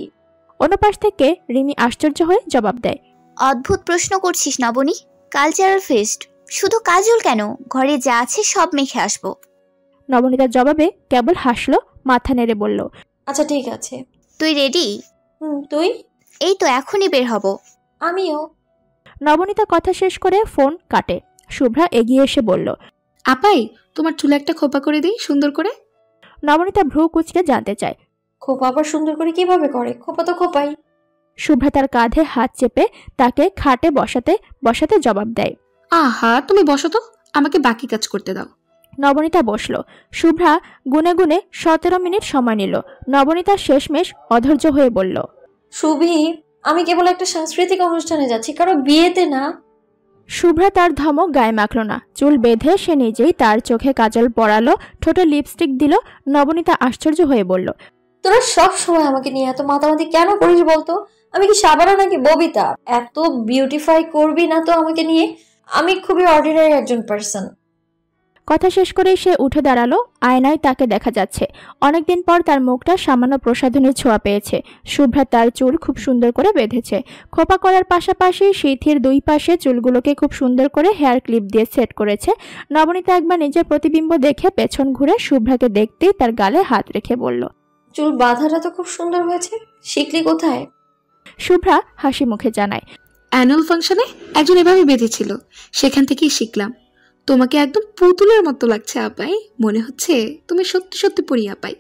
অন্য পাশ থেকে রিমি আশ্চর্য হয়ে জবাব দেয়, অদ্ভুত প্রশ্ন করছিস নবনী, কালচারাল ফেস্ট, শুধু কাজল কেন, ঘরে যা আছে সব মেখে আসবো। নবনীতার জবাবে কেবল হাসলো, মাথা নেড়ে বলল, আচ্ছা ঠিক আছে। তুই রেডি? তুই? এই তো এখনই বের হব। আমিও। নবনীতা কথা শেষ করে ফোন কাটে। শুভ্রা এগিয়ে এসে বলল, আপাই, তোমার চুলে একটা খোপা করে দিই সুন্দর করে। নবনীতা ভ্রু কুচকে জানতে চায়, খোপা আবার সুন্দর করে কিভাবে করে? খোপা তো খোপাই। শুভ্রা তার কাঁধে হাত চেপে তাকে খাটে বসাতে বসাতে জবাব দেয়, আহা, তুমি বসো তো, আমাকে বাকি কাজ করতে দাও। নবনীতা বসলো। শুভ্রা গুনে গুনে 17 মিনিট সময় নিল। নবনীতা শেষমেশ অধৈর্য হয়ে বলল, শুভি, আমি কেবল একটা সাংস্কৃতিক অনুষ্ঠানে যাচ্ছি, কারো বিয়েতে না। শুভ্রা তার ধমক গায়ে মাখল না। চুল বেঁধে সে নিজেই তার চোখে কাজল পরালো, ঠোঁটে লিপস্টিক দিল। নবনীতা আশ্চর্য হয়ে বলল, তোরা সব সময় আমাকে নিয়ে এত মাতামাতি কেন করিস বলতো? আমি কি সাবানা নাকি ববিতা? এত বিউটিফাই করবি না তো আমাকে নিয়ে। আমি খুবই অর্ডিনারি একজন পার্সন। কথা শেষ করেই সে উঠে দাঁড়ালো। আয়নায় তাকে দেখা যাচ্ছে। অনেকদিন পর তার মুখটা সামান্য প্রসাধনের ছোঁয়া পেয়েছে। শুভ্রা তার চুল খুব সুন্দর করে বেঁধেছে। খোপা করার পাশাপাশি সিথির 2 পাশে চুলগুলোকে খুব সুন্দর করে হেয়ার ক্লিপ দিয়ে সেট করেছে। নবনীতা একবার নিজের প্রতিবিম্ব দেখে পেছন ঘুরে শুভ্রাকে দেখতেই তার গালে হাত রেখে বলল, চুল বাঁধাটা তো খুব সুন্দর হয়েছে, শিখলি কোথায়? শুভ্রা হাসি মুখে জানায়, অ্যানুয়াল ফাংশনে একজন এভাবে বেঁধেছিল, সেখান থেকেই শিখলাম। তোমাকে একদম পুতুলের মতো লাগছে আপাই, মনে হচ্ছে তুমি সত্যি সত্যি পড়ি আপাই।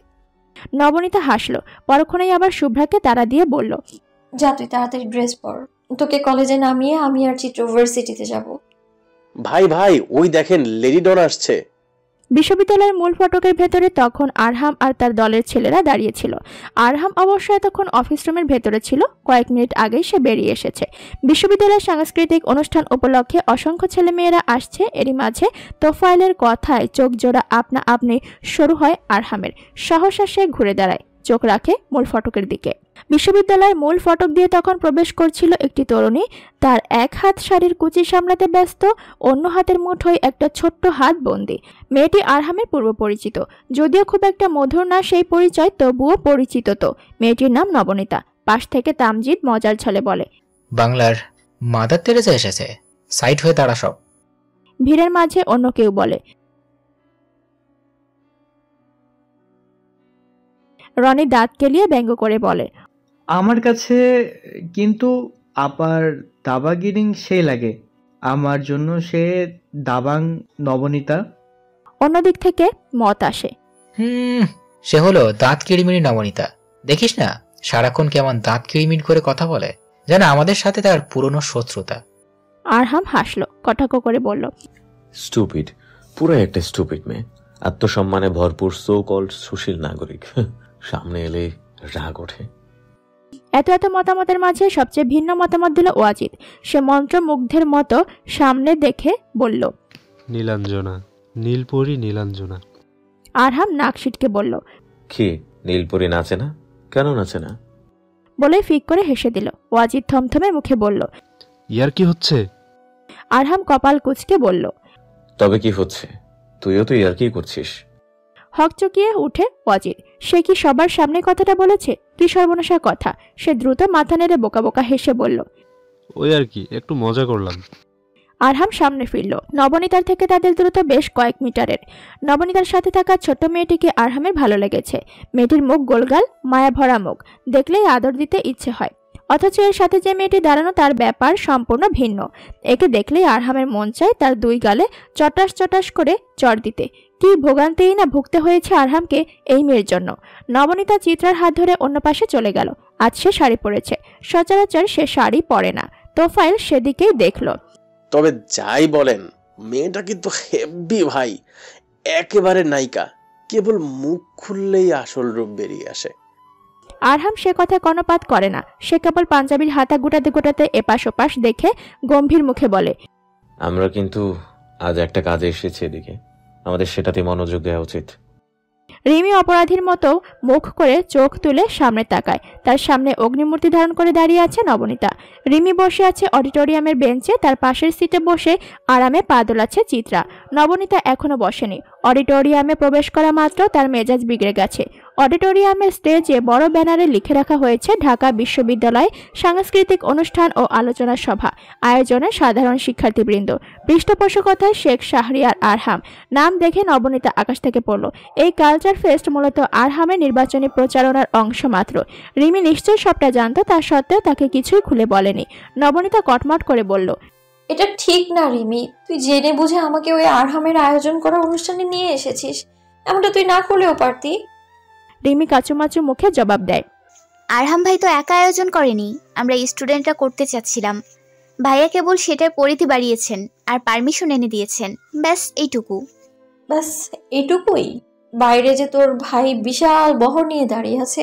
নবনীতা হাসলো। পরক্ষণেই আবার শুভ্রাকে তাড়া দিয়ে বলল, যা তুই তাড়াতাড়ি ড্রেস পর, তোকে কলেজে নামিয়ে আমি আর চিত্র ইউনিভার্সিটিতে যাব। ভাই ভাই, ওই দেখেন লেডি ডন আসছে। বিশ্ববিদ্যালয়ের মূল ফটকের ভেতরে তখন আরহাম আর তার দলের ছেলেরা দাঁড়িয়েছিল। আরহাম অবশ্য তখন অফিস রুমের ভেতরে ছিল। কয়েক মিনিট আগেই সে বেরিয়ে এসেছে। বিশ্ববিদ্যালয়ের সাংস্কৃতিক অনুষ্ঠান উপলক্ষে অসংখ্য ছেলেমেয়েরা আসছে। এরই মাঝে তোফায়েলের কথায় চোখ জোড়া আপনা আপনি শুরু হয় আরহামের। সহসা সে ঘুরে দাঁড়ায়, চোখ রাখে মূল ফটকের দিকে। বিশ্ববিদ্যালয়ের মূল ফটক দিয়ে তখন প্রবেশ করছিল একটি তরুণী। তার এক হাত শাড়ির কুচি সামলাতে ব্যস্ত, অন্য হাতের মুঠোয় একটা ছোট্ট হাত বন্দি। মেয়েটি আরহামের পূর্ব পরিচিত, যদিও খুব একটা মধুর না সেই পরিচয়, তবুও পরিচিত তো। মেয়েটির নাম নবনীতা। পাশ থেকে তামজিদ মজার ছলে বলে, বাংলার মাদার তেরেসা এসেছে, সাইড হয়ে দাঁড়া সব। ভিড়ের মাঝে অন্য কেউ বলে, রনি দাঁত কেলিয়ে ব্যঙ্গ করে বলে, আমার কাছে কিন্তু আপার দাবাগিরিং সেই লাগে, আমার জন্য সে দাবাং নবনীতা। অন্যদিক থেকে মত আসে, সে হলো দাঁত কিড়িমিড়ি নবনীতা। দেখিস না সারাক্ষণ কেমন দাঁত কিড়িমিড় করে কথা বলে, যেন আমাদের সাথে তার পুরনো শত্রুতা। আরহাম হাসলো, কটাক্ষ করে বলল, স্টুপিড, পুরো একটা স্টুপিড মেয়ে, আত্মসম্মানে ভরপুর সো কল্ড সুশীল নাগরিক। সামনে এলে রাগ ওঠে। এত এত মতামতের মাঝে সবচেয়ে ভিন্ন মতামত দিল ওয়াজিদ। সে মন্ত্রমুগ্ধের মতো সামনে দেখে বলল, নীলাঞ্জনা, নীলপরি নীলাঞ্জনা। আরহাম নাক সিটকে বলল, কি নীলপরি নাচে না? কেন নাচে না? বলে ফিক করে হেসে দিল। ওয়াজিদ থমথমে মুখে বলল, ইয়ার কি হচ্ছে? আরহাম কপাল কুঁচকে বলল, তবে কি হচ্ছে? তুইও তো ইয়ার কি করছিস? হকচকিয়ে উঠে ওয়াজিদ। সে কি সবার সামনে কথাটা বলেছে? কি সর্বনাশা কথা! সে দ্রুত মাথা নেড়ে বোকা বোকা হেসে বলল, ওই আর কি, একটু মজা করলাম। আরহাম সামনে ফিরল। নবনীতার থেকে তাদের দূরত্ব বেশ কয়েক মিটারের। নবনীতার সাথে থাকা ছোট্ট মেয়েটিকে আরহামের ভালো লেগেছে। মেয়েটির মুখ গোলগাল, মায়া ভরা মুখ, দেখলেই আদর দিতে ইচ্ছে হয়। অথচ এর সাথে যে মেয়েটি দাঁড়ানো তার ব্যাপার সম্পূর্ণ ভিন্ন। একে দেখলেই আরহামের মন চায় তার দুই গালে চটাস চটাস করে চড় দিতে। কি ভোগান্তেই না ভুগতে হয়েছে আরহামকে এই মেয়ের জন্য। নবনীতা চিত্রার হাত ধরে অন্য পাশে চলে গেল। আজ সে শাড়ি পরেছে, সচরাচর সে শাড়ি পরে না। তোফাইল সেদিকেই দেখল। তবে যাই বলেন, মেয়েটা কিন্তু হেব্বি ভাই, একেবারে নায়িকা। কেবল মুখ খুললেই আসল রূপ বেরিয়ে আসে। আরহাম সে কথা কর্ণপাত করে না। সে কেবল পাঞ্জাবির হাতা গোটাতে গোটাতে এপাশ ওপাশ দেখে গম্ভীর মুখে বলে, আমরা কিন্তু আজ একটা কাজে এসেছি এদিকে, আমাদের সেটাতে মনোযোগ দেওয়া উচিত। রিমি অপরাধীর মতো মুখ করে চোখ তুলে সামনে তাকায়। তার সামনে অগ্নিমূর্তি ধারণ করে দাঁড়িয়ে আছে নবনীতা। রিমি বসে আছে অডিটোরিয়ামের বেঞ্চে। তার পাশের সিটে বসে আরামে পা দোলাচ্ছে চিত্রা। নবনীতা এখনো বসেনি। অডিটোরিয়ামে প্রবেশ করা মাত্র তার মেজাজ বিগড়ে গেছে। অডিটোরিয়ামের স্টেজে বড় ব্যানারে লিখে রাখা হয়েছে ঢাকা বিশ্ববিদ্যালয় সাংস্কৃতিক অনুষ্ঠান ও আলোচনা সভা আয়োজনে সাধারণ শিক্ষার্থীবৃন্দ। পৃষ্ঠপোষকতায় শেখ শাহরিয়ার আরহাম। নাম দেখে নবনীতা আকাশ থেকে পড়ল। এই কালচার ফেস্ট মূলত আরহামের নির্বাচনী প্রচারণার অংশ মাত্র। রিমি নিশ্চয়ই সবটা জানত, তা সত্ত্বেও তাকে কিছুই খুলে বলেনি। নবনীতা কটমট করে বলল, এটা ঠিক না রিমি, তুই জেনে বুঝে আমাকে ওই আরহামের আয়োজন করা অনুষ্ঠানে নিয়ে এসেছিস। এমনটা তুই না করলেও পারতি। রিমি কাচুমাচু মুখে জবাব দেয়, আরহাম ভাই তো একা আয়োজন করেনি, আমরা স্টুডেন্টরা করতে চাচ্ছিলাম। ভাইয়া কেবল সেটার পরিধি বাড়িয়েছেন আর পারমিশন এনে দিয়েছেন, ব্যাস এইটুকু। ব্যাস এইটুকুই? বাইরে যে তোর ভাই বিশাল বহর নিয়ে দাঁড়িয়ে আছে,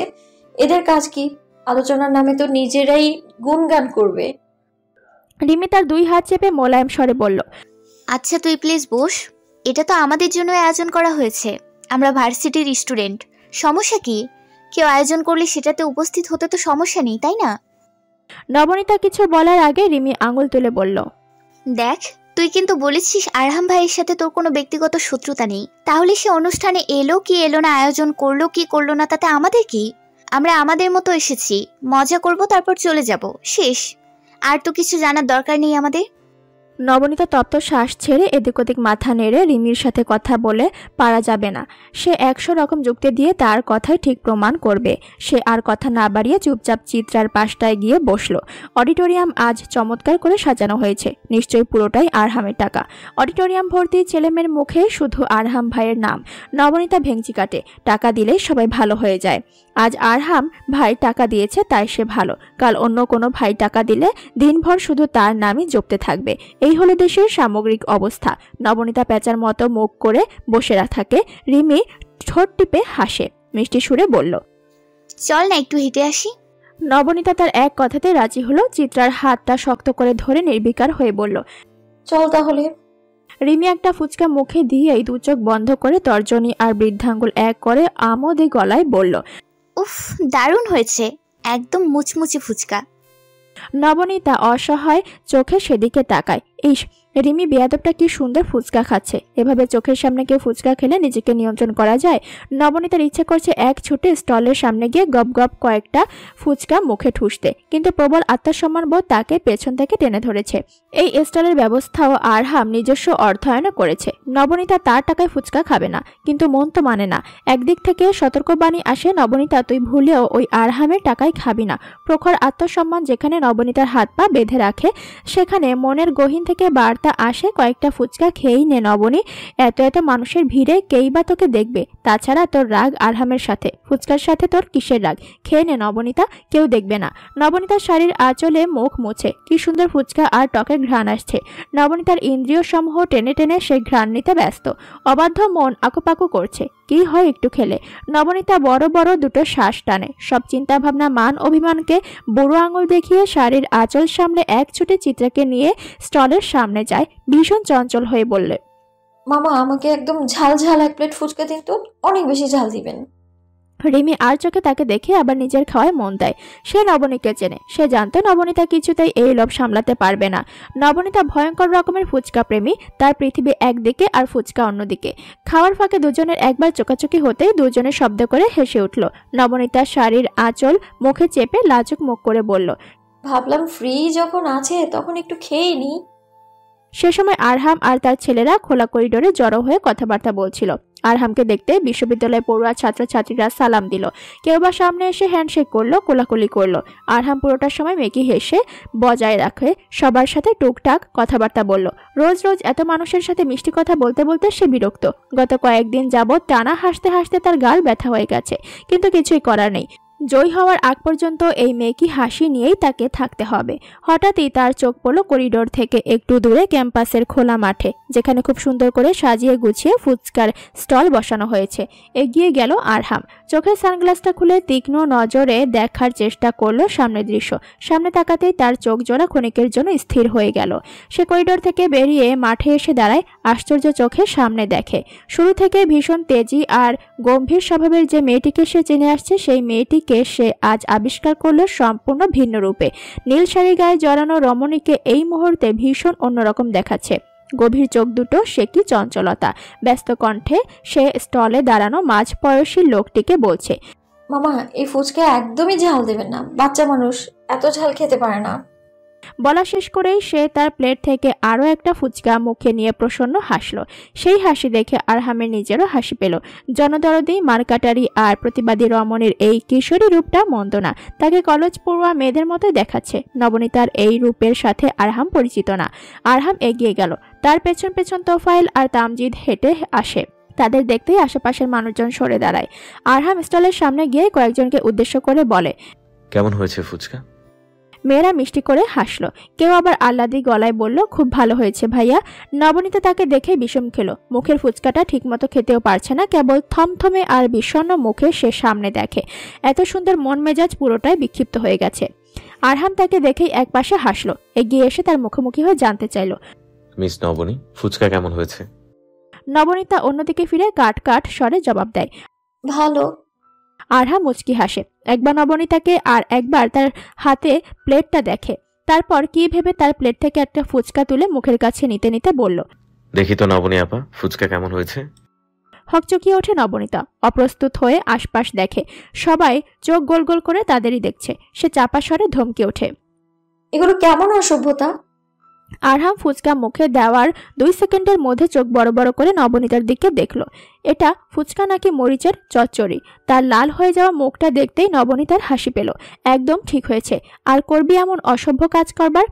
এদের কাজ কি? আলোচনার নামে তো নিজেরাই গুণগান করবে। রিমি তার দুই হাত চেপে মোলায়েম স্বরে বলল, আচ্ছা তুই প্লিজ বস, এটা তো আমাদের জন্য আয়োজন করা হয়েছে, আমরা ভার্সিটির স্টুডেন্ট। সমস্যা কি? কেউ আয়োজন করলে সেটাতে উপস্থিত হতে তো সমস্যা নেই, তাই না? নবনীতা কিছু বলার আগে রিমি আঙুল তুলে বলল, দেখ তুই কিন্তু বলেছিস আরহাম ভাইয়ের সাথে তোর কোনো ব্যক্তিগত শত্রুতা নেই, তাহলে সে অনুষ্ঠানে এলো কি এলো না, আয়োজন করলো কি করলো না, তাতে আমাদের কি? আমরা আমাদের মতো এসেছি, মজা করব, তারপর চলে যাব, শেষ। আর তো কিছু জানার দরকার নেই আমাদের। নবনীতা তপ্ত শ্বাস ছেড়ে এদিক ওদিক মাথা নেড়ে রিমির সাথে কথা বলে পারা যাবে না। সে 100 রকম যুক্তি দিয়ে তার কথাই ঠিক প্রমাণ করবে। সে আর কথা না বাড়িয়ে চুপচাপ চিত্রার পাশটায় গিয়ে বসলো। অডিটোরিয়াম আজ চমৎকার করে সাজানো হয়েছে, নিশ্চয়ই পুরোটাই আরহামের টাকা। অডিটোরিয়াম ভর্তি ছেলেমেয়ের মুখে শুধু আরহাম ভাইয়ের নাম। নবনীতা ভেঙচি কাটে, টাকা দিলেই সবাই ভালো হয়ে যায়। আজ আরহাম ভাই টাকা দিয়েছে তাই সে ভালো, কাল অন্য কোনো ভাই টাকা দিলে দিনভর শুধু তার নামই জপতে থাকবে। এই হলো দেশের সামগ্রিক অবস্থা। নবনীতা পেঁচার মতো মুখ করে বসে থাকে। রিমি ঠোঁট টিপে হাসে, মিষ্টি সুরে বলল, চল না একটু হেঁটে আসি। নবনীতা তার এক কথাতে রাজি হলো। চিত্রার হাতটা শক্ত করে ধরে নির্বিকার হয়ে বলল, চল তাহলে। রিমি একটা ফুচকা মুখে দিয়েই দু চোখ বন্ধ করে তর্জনী আর বৃদ্ধাঙ্গুল এক করে আমোদে গলায় বলল, উফ দারুণ হয়েছে, একদম মুচমুচে ফুচকা। নবনীতা অসহায় চোখে সেদিকে তাকায়। ইস, রিমি বেয়াদবটা কি সুন্দর ফুচকা খাচ্ছে। এভাবে চোখের সামনে কেউ ফুচকা খেলে নিজেকে নিয়ন্ত্রণ করা যায়? নবনীতার ইচ্ছে করছে এক ছুটে স্টলের সামনে গিয়ে গপ গপ কয়েকটা ফুচকা মুখে ঠুসতে, কিন্তু প্রবল আত্মসম্মান বোধ তাকে পেছন থেকে টেনে ধরেছে। এই স্টলের ব্যবস্থাও আরহাম নিজস্ব অর্থায়নও করেছে। নবনীতা তার টাকায় ফুচকা খাবে না, কিন্তু মন তো মানে না। একদিক থেকে সতর্কবাণী আসে, নবনীতা তুই ভুলেও ওই আরহামের টাকায় খাবি না। প্রখর আত্মসম্মান যেখানে নবনীতার হাত পা বেঁধে রাখে, সেখানে মনের গহীন থেকে বার্তা আসে, কয়েকটা ফুচকা খেয়েই নে নবনী, এত এত মানুষের ভিড়ে কেই বা তোকে দেখবে। তাছাড়া তোর রাগ আরহামের সাথে, ফুচকার সাথে তোর কিসের রাগ? খেয়ে নে নবনীতা, কেউ দেখবে না। নবনীতার শাড়ির আঁচলে মুখ মুছে। কি সুন্দর ফুচকা আর টকের ঘ্রাণ আসছে। নবনীতার ইন্দ্রিয় সমূহ টেনে টেনে সে ঘ্রাণ নিতে ব্যস্ত। অবাধ্য মন আকুপাকু করছে। কি হয় একটু খেলে। নবনীতা বড় বড় দুটো শ্বাস টানে। সব চিন্তা ভাবনা মান অভিমানকে বুড়ো আঙুল দেখিয়ে শাড়ির আঁচল সামলে এক ছুটে চিত্রাকে নিয়ে স্টলের সামনে যায়। ভীষণ চঞ্চল হয়ে বললে, মামা আমাকে একদম ঝাল ঝাল 1 প্লেট ফুচকা দিন তো, অনেক বেশি ঝাল দিবেন। রিমি আর চোখে তাকে দেখে আবার নিজের খাওয়ায় মন দেয়। সে নবনীকে চেনে, সে জানতো নবনীতা কিছুতেই এই লোভ সামলাতে পারবে না। নবনীতা ভয়ঙ্কর রকমের ফুচকা প্রেমী, তার পৃথিবী একদিকে আর ফুচকা অন্যদিকে। খাওয়ার ফাঁকে দুজনের একবার চোকাচোকি হতেই দুজনে শব্দ করে হেসে উঠল। নবনীতা শাড়ির আঁচল মুখে চেপে লাজুক মুখ করে বলল, ভাবলাম ফ্রি যখন আছে তখন একটু খেয়ে নি। সে সময় আরহাম আর তার ছেলেরা খোলা করিডোরে জড়ো হয়ে কথাবার্তা বলছিল। আরহামকে দেখতে বিশ্ববিদ্যালয়ের পড়ুয়া ছাত্রছাত্রীরা সালাম দিল, কেউ বা সামনে এসে হ্যান্ডশেক করলো, কোলাকুলি করলো। আরহাম পুরোটা সময় মেকি হেসে বজায় রাখে, সবার সাথে টুকটাক কথাবার্তা বলল। রোজ রোজ এত মানুষের সাথে মিষ্টি কথা বলতে বলতে সে বিরক্ত। গত কয়েকদিন যাবৎ টানা হাসতে হাসতে তার গাল ব্যথা হয়ে গেছে, কিন্তু কিছুই করার নেই। জয়ী হওয়ার আগ পর্যন্ত এই মেকি হাসি নিয়েই তাকে থাকতে হবে। হঠাৎই তার চোখ পড়ল করিডোর থেকে একটু দূরে ক্যাম্পাসের খোলা মাঠে, যেখানে খুব সুন্দর করে সাজিয়ে গুছিয়ে ফুচকার স্টল বসানো হয়েছে। এগিয়ে গেল আরহাম, চোখের সানগ্লাসটা খুলে তীক্ষ্ণ নজরে দেখার চেষ্টা করলো সামনের দৃশ্য। সামনে তাকাতেই তার চোখ জোড়া ক্ষণিকের জন্য স্থির হয়ে গেল। সে করিডোর থেকে বেরিয়ে মাঠে এসে দাঁড়ায়, আশ্চর্য চোখে সামনে দেখে। শুরু থেকে ভীষণ তেজি আর গম্ভীর স্বভাবের যে মেয়েটিকে সে চিনে আসছে, সেই মেয়েটিকে সে আজ আবিষ্কার করলো সম্পূর্ণ ভিন্ন রূপে। নীল শাড়ি গায়ে জড়ানো রমণীকে এই মুহূর্তে ভীষণ অন্যরকম দেখাচ্ছে। গভীর চোখ দুটো, সে কি চঞ্চলতা। ব্যস্ত কণ্ঠে সে স্টলে দাঁড়ানো মাঝবয়সী লোকটিকে বলছে, মামা এই ফুচকা একদমই ঝাল দেবেন না, বাচ্চা মানুষ এত ঝাল খেতে পারে না। বলা শেষ করেই সে তার প্লেট থেকে আরো একটা ফুচকা মুখে নিয়ে প্রসন্ন হাসলো। সেই হাসি দেখে আরহামের নিজেরও হাসি পেল। জনদরদি, মারকাটারি আর প্রতিবাদী রমণীর এই কিশোরী রূপটা মন্দ না, তাকে কলেজ পড়ুয়া মেয়েদের মতোই দেখাচ্ছে। নবনীতার এই রূপের সাথে আরহাম পরিচিত না। আরহাম এগিয়ে গেল, তার পেছন পেছন তোফাইল আর তামজিদ হেঁটে আসে। তাদের দেখতেই আশেপাশের মানুষজন সরে দাঁড়ায়। আরহাম স্টলের সামনে গিয়ে কয়েকজনকে উদ্দেশ্য করে বলে, কেমন হয়েছে ফুচকা? মেয়েরা মিষ্টি করে হাসলো, কেউ আবার আহ্লাদি গলায় বলল, খুব ভালো হয়েছে ভাইয়া। নবনীতা তাকে দেখে বিষম খেলো। মুখের ফুচকাটা ঠিকমতো খেতেও পারছে না, কেবল থমথমে আর বিষণ্ণ মুখে সে সামনে দেখে। এত সুন্দর মন মেজাজ পুরোটাই বিক্ষিপ্ত হয়ে গেছে। আরহাম তাকে দেখেই একপাশে হাসলো, এগিয়ে এসে তার মুখোমুখি হয়ে জানতে চাইল, মিস নবনী, ফুচকা কেমন হয়েছে? নবনীতা অন্যদিকে ফিরে কাট কাট স্বরে জবাব দেয়, ভালো। আরহাম মুচকি হাসে, একবার নবনীতাকে আর একবার তার হাতে প্লেটটা দেখে। তারপর কি ভেবে তার প্লেট থেকে একটা ফুচকা তুলে মুখের কাছে নিতে নিতে বলল, দেখি তো নবনী আপা, ফুচকা কেমন হয়েছে? হকচকিয়ে ওঠে নবনীতা, অপ্রস্তুত হয়ে আশপাশ দেখে। সবাই চোখ গোল গোল করে তাদেরই দেখছে। সে চাপা স্বরে ধমকে ওঠে, এগুলো কেমন অসভ্যতা। আরহাম ফুচকা মুখে দেওয়ার 2 সেকেন্ডের মধ্যে চোখ বড় বড় করে নবনীতার দিকে দেখল। এটা ফুচকা নাকি মরিচের চচ্চড়ি। তার লাল হয়ে যাওয়া মুখটা দেখতেই নবনীতার হাসি পেল। একদম ঠিক হয়েছে, আর করবি এমন অসভ্য কাজ করবার।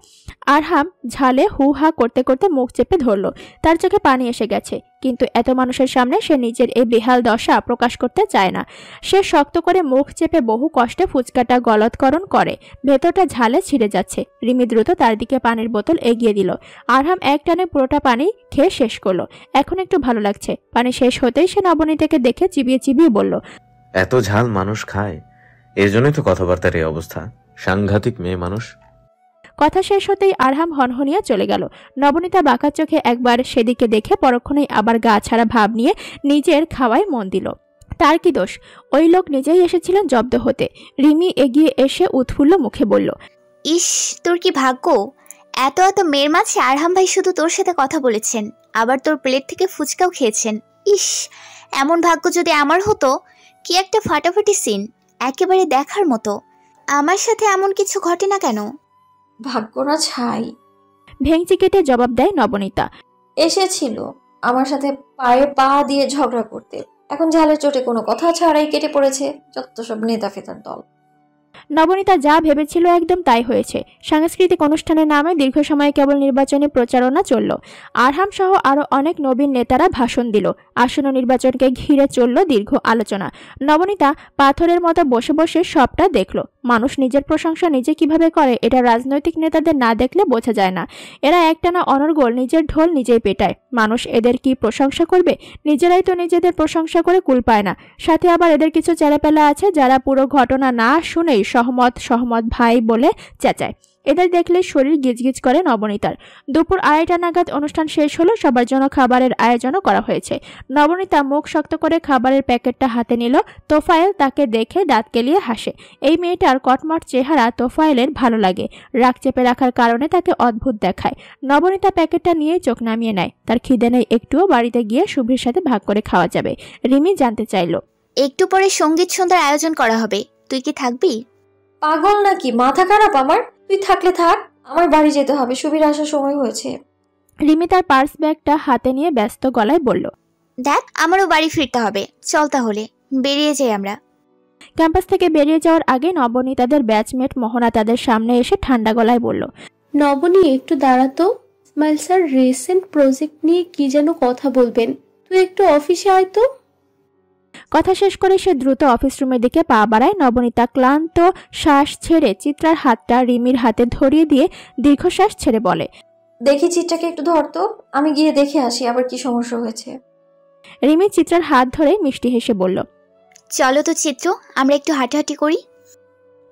আরহাম ঝালে হু হা করতে করতে মুখ চেপে ধরল। তার চোখে পানি এসে গেছে, কিন্তু এত মানুষের সামনে সে নিজের এই বেহাল দশা প্রকাশ করতে চায় না। সে শক্ত করে মুখ চেপে বহু কষ্টে ফুচকাটা গলৎকরণ করে। ভেতরটা ঝালে ছিঁড়ে যাচ্ছে। রিমি দ্রুত তার দিকে পানির বোতল এগিয়ে দিল। আরহাম এক টানে পুরোটা পানি খেয়ে শেষ করলো। এখন একটু ভালো লাগছে। পানি শেষ হতেই সে নবনীতাকে দেখে চিবিয়ে চিবিয়ে বলল, এত ঝাল মানুষ খায়? এর জন্যই তো কথাবার্তার এই অবস্থা। সাংঘাতিক মেয়ে মানুষ। কথা শেষ হতেই আরহাম হনহনিয়া চলে গেল। নবনীতা বাঁকা চোখে একবার সেদিকে দেখে পরক্ষণেই আবার গা ছাড়া ভাব নিয়ে নিজের খাওয়ায় মন দিল। তার কি দোষ? ওই লোক নিজেই এসেছিলেন জব্দ হতে। রিমি এগিয়ে এসে উৎফুল্ল মুখে বলল, ইস, তোর কি ভাগ্য! এত এত মেয়ের মাঝে আরহাম ভাই শুধু তোর সাথে কথা বলেছেন, আবার তোর প্লেট থেকে ফুচকাও খেয়েছেন। ইস, এমন ভাগ্য যদি আমার হতো! কি একটা ফাটাফাটি সিন, একেবারে দেখার মতো। আমার সাথে এমন কিছু ঘটে না কেন? ভাগ্য না ছাই, ভেঙচি কেটে জবাব দেয় নবনীতা। এসেছিল আমার সাথে পায়ে পা দিয়ে ঝগড়া করতে, এখন ঝালের চোটে কোনো কথা ছাড়াই কেটে পড়েছে। যত সব নেতা ফেতার দল। নবনীতা যা ভেবেছিল একদম তাই হয়েছে। সাংস্কৃতিক অনুষ্ঠানের নামে দীর্ঘ সময় কেবল নির্বাচনী প্রচারণা চলল। আরহাম সহ আরো অনেক নবীন নেতারা ভাষণ দিল। আসন্ন নির্বাচনকে ঘিরে চলল দীর্ঘ আলোচনা। নবনীতা পাথরের মতো বসে বসে সবটা দেখল। মানুষ নিজের প্রশংসা নিজে কিভাবে করে এটা রাজনৈতিক নেতাদের না দেখলে বোঝা যায় না। এরা একটানা অনর্গল, নিজের ঢোল নিজেই পেটায়। মানুষ এদের কি প্রশংসা করবে? নিজেরাই তো নিজেদের প্রশংসা করে কুল পায় না। সাথে আবার এদের কিছু ছেলেপেলা আছে যারা পুরো ঘটনা না শুনেই সহমত সহমত ভাই বলে চেঁচায়। এদের দেখলে শরীর গিজগিজ করে নবনীতার। দুপুর 2:30টা নাগাদ অনুষ্ঠান শেষ হলো। সবার জন্য খাবারের আয়োজনও করা হয়েছে। নবনীতা মুখ শক্ত করে খাবারের প্যাকেটটা হাতে নিল। তোফায়েল তাকে দেখে দাঁত কেলিয়ে হাসে। এই মেয়েটার কটমট চেহারা তোফায়েলের ভালো লাগে। রাগ চেপে রাখার কারণে তাকে অদ্ভুত দেখায়। নবনীতা প্যাকেটটা নিয়ে চোখ নামিয়ে নেয়। তার খিদে নেই একটুও। বাড়িতে গিয়ে শুভ্রের সাথে ভাগ করে খাওয়া যাবে। রিমি জানতে চাইল, একটু পরে সঙ্গীত সন্ধ্যার আয়োজন করা হবে, তুই কি থাকবি? পাগল নাকি? মাথা খারাপ আমার? তুই থাকলে থাক, আমার বাড়ি যেতে হবে, সুবীর আসার সময় হয়েছে। রিমি তার পার্স ব্যাগটা হাতে নিয়ে ব্যস্ত গলায় বলল, দেখ আমারও বাড়ি ফিরতে হবে, চল তাহলে বেরিয়ে যাই আমরা। ক্যাম্পাস থেকে বেরিয়ে যাওয়ার আগে নবনীতাদের ব্যাচমেট মোহনা তাদের সামনে এসে ঠান্ডা গলায় বলল, নবনী একটু দাঁড়াতো, ইসমাইল স্যার রিসেন্ট প্রজেক্ট নিয়ে কি যেন কথা বলবেন, তুই একটু অফিসে আয় তো। কথা শেষ করে সে দ্রুত অফিস রুমের দিকে পা বাড়ায়। নবনীতা ক্লান্ত শ্বাস ছেড়ে চিত্রার হাতটা রিমির হাতে ধরিয়ে দিয়ে দীর্ঘশ্বাস ছেড়ে বলে, দেখি চিত্রাকে একটু ধরতো, আমি গিয়ে দেখে আসি আবার কি সমস্যা হয়েছে। রিমি চিত্রার হাত ধরে মিষ্টি হেসে বলল, চলো তো চিত্র, আমরা একটু হাঁটাহাঁটি করি।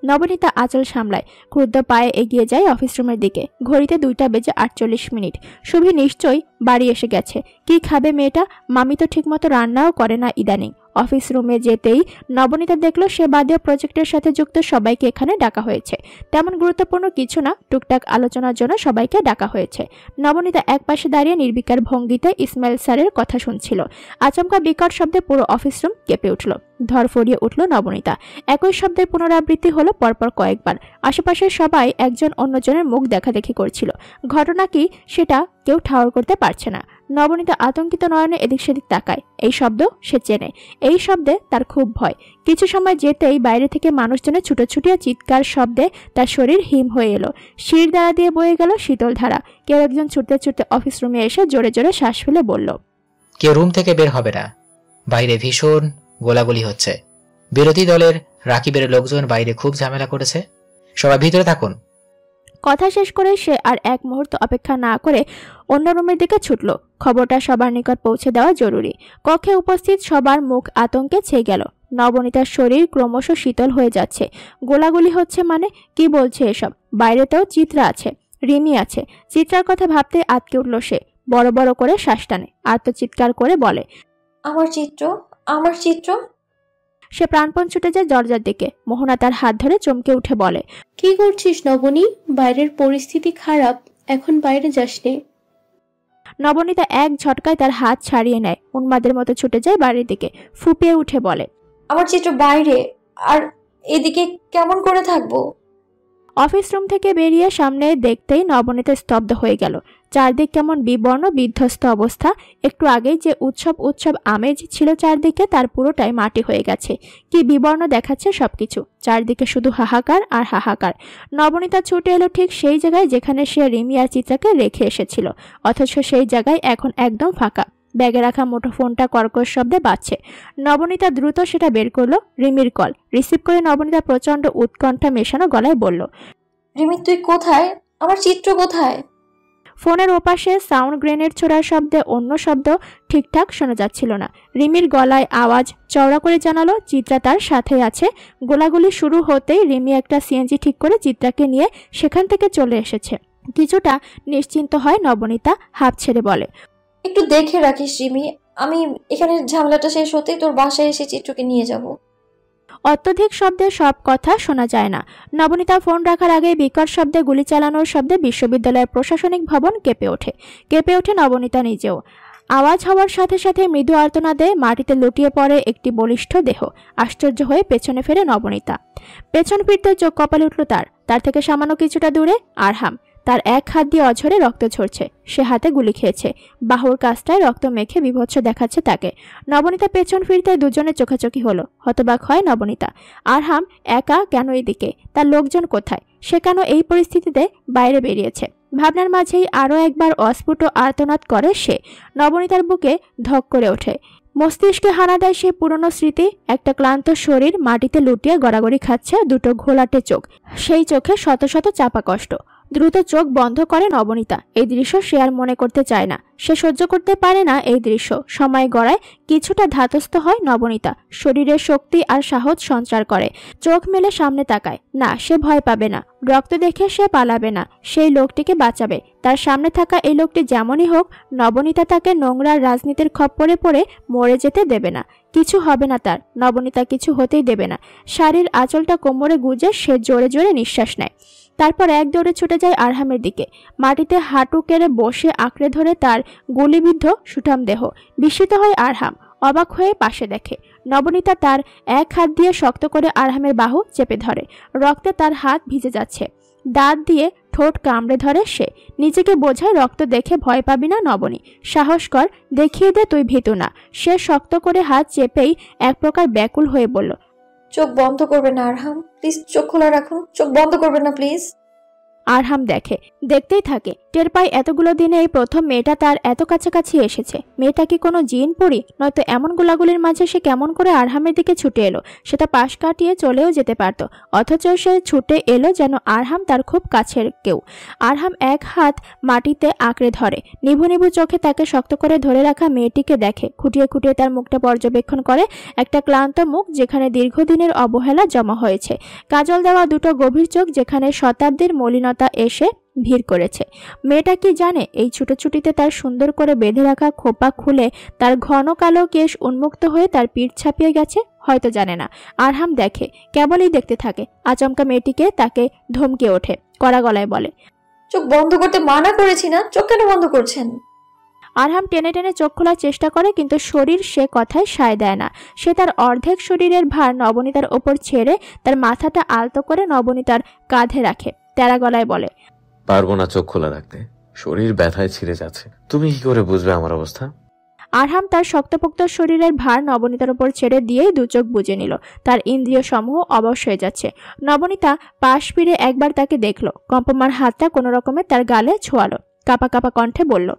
নবনীতা আঁচল সামলায় ক্রুদ্ধ পায়ে এগিয়ে যায় অফিস রুমের দিকে। ঘড়িতে 2:48। শুভি নিশ্চয়ই বাড়ি এসে গেছে। কি খাবে মেয়েটা? মামি তো ঠিকমতো রান্নাও করে না ইদানিং। অফিস রুমে যেতেই নবনীতা দেখলো সে বাদেও প্রজেক্টের সাথে যুক্ত সবাইকে এখানে ডাকা হয়েছে। তেমন গুরুত্বপূর্ণ কিছু না, টুকটাক আলোচনার জন্য সবাইকে ডাকা হয়েছে। নবনীতা একপাশে দাঁড়িয়ে নির্বিকার ভঙ্গিতে ইসমাইল স্যারের কথা শুনছিল। আচমকা বিকট শব্দে পুরো অফিস রুম কেঁপে উঠল। ধরফড়িয়ে উঠল নবনীতা। একই শব্দের পুনরাবৃত্তি হলো পরপর কয়েকবার। আশেপাশের সবাই একজন অন্যজনের মুখ দেখাদেখি করছিল। ঘটনা কি সেটা কেউ ঠাওর করতে পারছে না। নবনীতা আতঙ্কিত নয়নে এদিক সেদিক তাকায়। এই শব্দ সে চেনে। এই শব্দে তার খুব ভয়। কিছু সময় যেতেই বাইরে থেকে মানুষজনের ছুটোছুটিয়া চিৎকার শব্দে তার শরীর হিম হয়ে এলো। শির দ্বারা দিয়ে বয়ে গেল শীতল ধারা। কেউ একজন ছুটতে ছুটতে অফিস রুমে এসে জোরে জোরে শ্বাস ফেলে বলল, কেউ রুম থেকে বের হবে না, বাইরে ভীষণ গোলাগুলি হচ্ছে। বিরোধী দলের রাকিবের লোকজন বাইরে খুব ঝামেলা করেছে, সবাই ভিতরে থাকুন। কথা শেষ করে সে আর এক মুহূর্ত অপেক্ষা না করে অন্য রুমের দিকে ছুটল। খবরটা সবার নিকট পৌঁছে দেওয়া জরুরি। কক্ষে উপস্থিত সবার মুখ আতঙ্কে ছেয়ে গেল। নবনীতার শরীর ক্রমশ শীতল হয়ে যাচ্ছে। গোলাগুলি হচ্ছে মানে কি বলছে এসব? বাইরেতেও চিত্রা আছে, রিমি আছে। চিত্রার কথা ভাবতে আটকে উঠল সে। বড় বড় করে শ্বাস টানে, আত্মচিৎকার করে বলে, আমার চিত্র, আমার চিত্র। সে প্রাণপণ ছুটে যায় দরজার দিকে। মোহনা তার হাত ধরে চমকে উঠে বলে, কি করছিস নবনী? বাইরের পরিস্থিতি খারাপ, এখন বাইরে যাসনি। নবনীতা এক ঝটকায় তার হাত ছাড়িয়ে নেয়। উন্মাদের মতো ছুটে যায় বাড়ির দিকে। ফুপিয়ে উঠে বলে, আমার চিত্র বাইরে, আর এদিকে কেমন করে থাকবো? অফিস রুম থেকে বেরিয়ে সামনে দেখতেই নবনীতা স্তব্ধ হয়ে গেল। চারদিক কেমন বিবর্ণ বিধ্বস্ত অবস্থা। একটু আগেই যে উৎসব উৎসব আমেজ ছিল চারদিকে, তার পুরোটাই মাটি হয়ে গেছে। কি বিবর্ণ দেখাচ্ছে সবকিছু। চারদিকে শুধু হাহাকার আর হাহাকার। নবনীতা ছুটে এলো ঠিক সেই জায়গায় যেখানে সে রিমি আর চিত্রাকে রেখে এসেছিল। অথচ সেই জায়গায় এখন একদম ফাঁকা। ব্যাগে রাখা মুঠোফোনটা কর্কশ শব্দে বাজছে। নবনীতা দ্রুত সেটা বের করলো। রিমির কল। রিসিভ করে নবনীতা প্রচন্ড উৎকণ্ঠা মেশানো গলায় বলল, রিমি তুই কোথায়? আমার চিত্র কোথায়? ফোনের ওপাশে সাউন্ড গ্রেনেড ছোড়ার শব্দে অন্য শব্দ ঠিকঠাক শোনা যাচ্ছিল না। রিমির গলায় আওয়াজ চওড়া করে জানালো চিত্রা তার সাথে আছে। গোলাগুলি শুরু হতেই রিমি একটা সিএনজি ঠিক করে চিত্রাকে নিয়ে সেখান থেকে চলে এসেছে। কিছুটা নিশ্চিন্ত হয় নবনীতা। হাঁপ ছেড়ে বলে, একটু দেখে রাখিস রিমি, আমি এখানে ঝামেলাটা শেষ হতেই তোর বাসায় এসে চিত্রকে নিয়ে যাব। অত্যধিক শব্দে সব কথা শোনা যায় না। নবনীতা ফোন রাখার আগে বিকট শব্দে গুলি চালানোর শব্দে বিশ্ববিদ্যালয়ের প্রশাসনিক ভবন কেঁপে ওঠে। কেঁপে ওঠে নবনীতা নিজেও। আওয়াজ হওয়ার সাথে সাথে মৃদু আর্তনাদে মাটিতে লুটিয়ে পড়ে একটি বলিষ্ঠ দেহ। আশ্চর্য হয়ে পেছনে ফেরে নবনীতা। পেছন ফিরতে চোখ কপালে উঠল তার। তার থেকে সামান্য কিছুটা দূরে আরহাম। তার এক হাত দিয়ে অঝরে রক্ত ঝরছে। সে হাতে গুলি খেয়েছে। বাহুর কাছটায় রক্ত মেখে বিভৎস দেখাচ্ছে তাকে। নবনীতা পেছন ফিরতে দুজনে চোখাচোখি হলো। হতবাক হয় নবনীতা। আরহাম একা কেন এদিকে? তার লোকজন কোথায়? সে কেন এই পরিস্থিতিতে বাইরে বেরিয়েছে? ভাবনার মাঝেই আরও একবার অস্ফুট আর্তনাদ করে সে। নবনীতার বুকে ধক করে ওঠে। মস্তিষ্কে হানা দেয় সেই পুরনো স্মৃতি। একটা ক্লান্ত শরীর মাটিতে লুটিয়ে গড়াগড়ি খাচ্ছে, দুটো ঘোলাটে চোখ, সেই চোখে শত শত চাপা কষ্ট। দ্রুত চোখ বন্ধ করে নবনীতা। এই দৃশ্য সে আর মনে করতে চায় না। সে সহ্য করতে পারে না এই দৃশ্য। সময় গড়ায় কিছুটা ধাতস্থ হয় নবনীতা। শরীরের শক্তি আর সাহস সঞ্চার করে। চোখ মেলে সামনে তাকায়। না, সে ভয় পাবে না। রক্ত দেখে সে পালাবে না। সেই লোকটিকে বাঁচাবে। তার সামনে থাকা এই লোকটি যেমনই হোক, নবনীতা তাকে নোংরা রাজনীতির খপ্পরে পড়ে মরে যেতে দেবে না। কিছু হবে না তার। নবনীতা কিছু হতেই দেবে না। শাড়ির আঁচলটা কোমরে গুজে সে জোরে জোরে নিঃশ্বাস নেয়। তারপর এক দৌড়ে ছুটে যায় আরহামের দিকে। মাটিতে হাঁটু কেড়ে বসে আঁকড়ে ধরে তার গুলিবিদ্ধ সুঠাম দেহ। বিস্মিত হয় আরহাম। অবাক হয়ে পাশে দেখে নবনীতা তার এক হাত দিয়ে শক্ত করে আরহামের বাহু চেপে ধরে। রক্তে তার হাত ভিজে যাচ্ছে। দাঁত দিয়ে ঠোঁট কামড়ে ধরে সে। নিজেকে বোঝায় রক্ত দেখে ভয় পাবি না নবনী। সাহস কর, দেখিয়ে দে তুই ভীতু না। সে শক্ত করে হাত চেপেই এক প্রকার ব্যাকুল হয়ে বলল, চোখ বন্ধ করবেন না আরহাম, প্লিজ চোখ খোলা রাখুন, চোখ বন্ধ করবেন না প্লিজ। আরহাম দেখে, দেখতেই থাকে। টের পায় এতগুলো দিনে এই প্রথম মেয়েটা তার এত কাছাকাছি এসেছে। মেয়েটা কি কোনো জিন পরি? নয়তো এমন গোলাগুলির মাঝে সে কেমন করে আরহামের দিকে ছুটে এলো? সেটা পাশ কাটিয়ে চলেও যেতে পারত, অথচ সে ছুটে এলো যেন আরহাম তার খুব কাছের কেউ। আরহাম এক হাত মাটিতে আঁকড়ে ধরে। নিভু নিভু চোখে তাকে শক্ত করে ধরে রাখা মেয়েটিকে দেখে। খুঁটিয়ে খুঁটিয়ে তার মুখটা পর্যবেক্ষণ করে। একটা ক্লান্ত মুখ যেখানে দীর্ঘদিনের অবহেলা জমা হয়েছে। কাজল দেওয়া দুটো গভীর চোখ যেখানে শতাব্দীর মলিনতা এসে ভিড় করেছে। মেয়েটা কি জানে এই ছুটোছুটিতে তার সুন্দর করে বেঁধে রাখা খোপা খুলে তার ঘন কালো কেশ উন্মুক্ত হয়ে তার পিঠ ছাপিয়ে গেছে? হয়তো জানে না। আরহাম দেখে, কেবলই দেখতে থাকে। আচমকা মেয়েটিকে তাকে ধমকে ওঠে, কড়া গলায় বলে, চোখ বন্ধ করতে মানা করেছি না, চোখ কেন বন্ধ করছেন? আরহাম টেনে টেনে চোখ খোলার চেষ্টা করে, কিন্তু শরীর সে কথায় সায় দেয় না। সে তার অর্ধেক শরীরের ভার নবনীতার ওপর ছেড়ে তার মাথাটা আলতো করে নবনীতার কাঁধে রাখে। তেরা গলায় বলে, পারবো না চোখ খোলা রাখতে, শরীর ব্যথায় ছিঁড়ে যাচ্ছে। তুমি কি করে বুঝবে আমার অবস্থা? আরহাম তার শক্তপোক্ত শরীরের ভার নবনীতার উপর ছেড়ে দিয়েই দু চোখ বুজে নিল। তার ইন্দ্রিয় সমূহ অবশ হয়ে যাচ্ছে। নবনীতা পাশ ফিরে একবার তাকে দেখল। কম্পমান হাতটা কোনো রকমে তার গালে ছোঁয়ালো। কাপা কাপা কণ্ঠে বলল,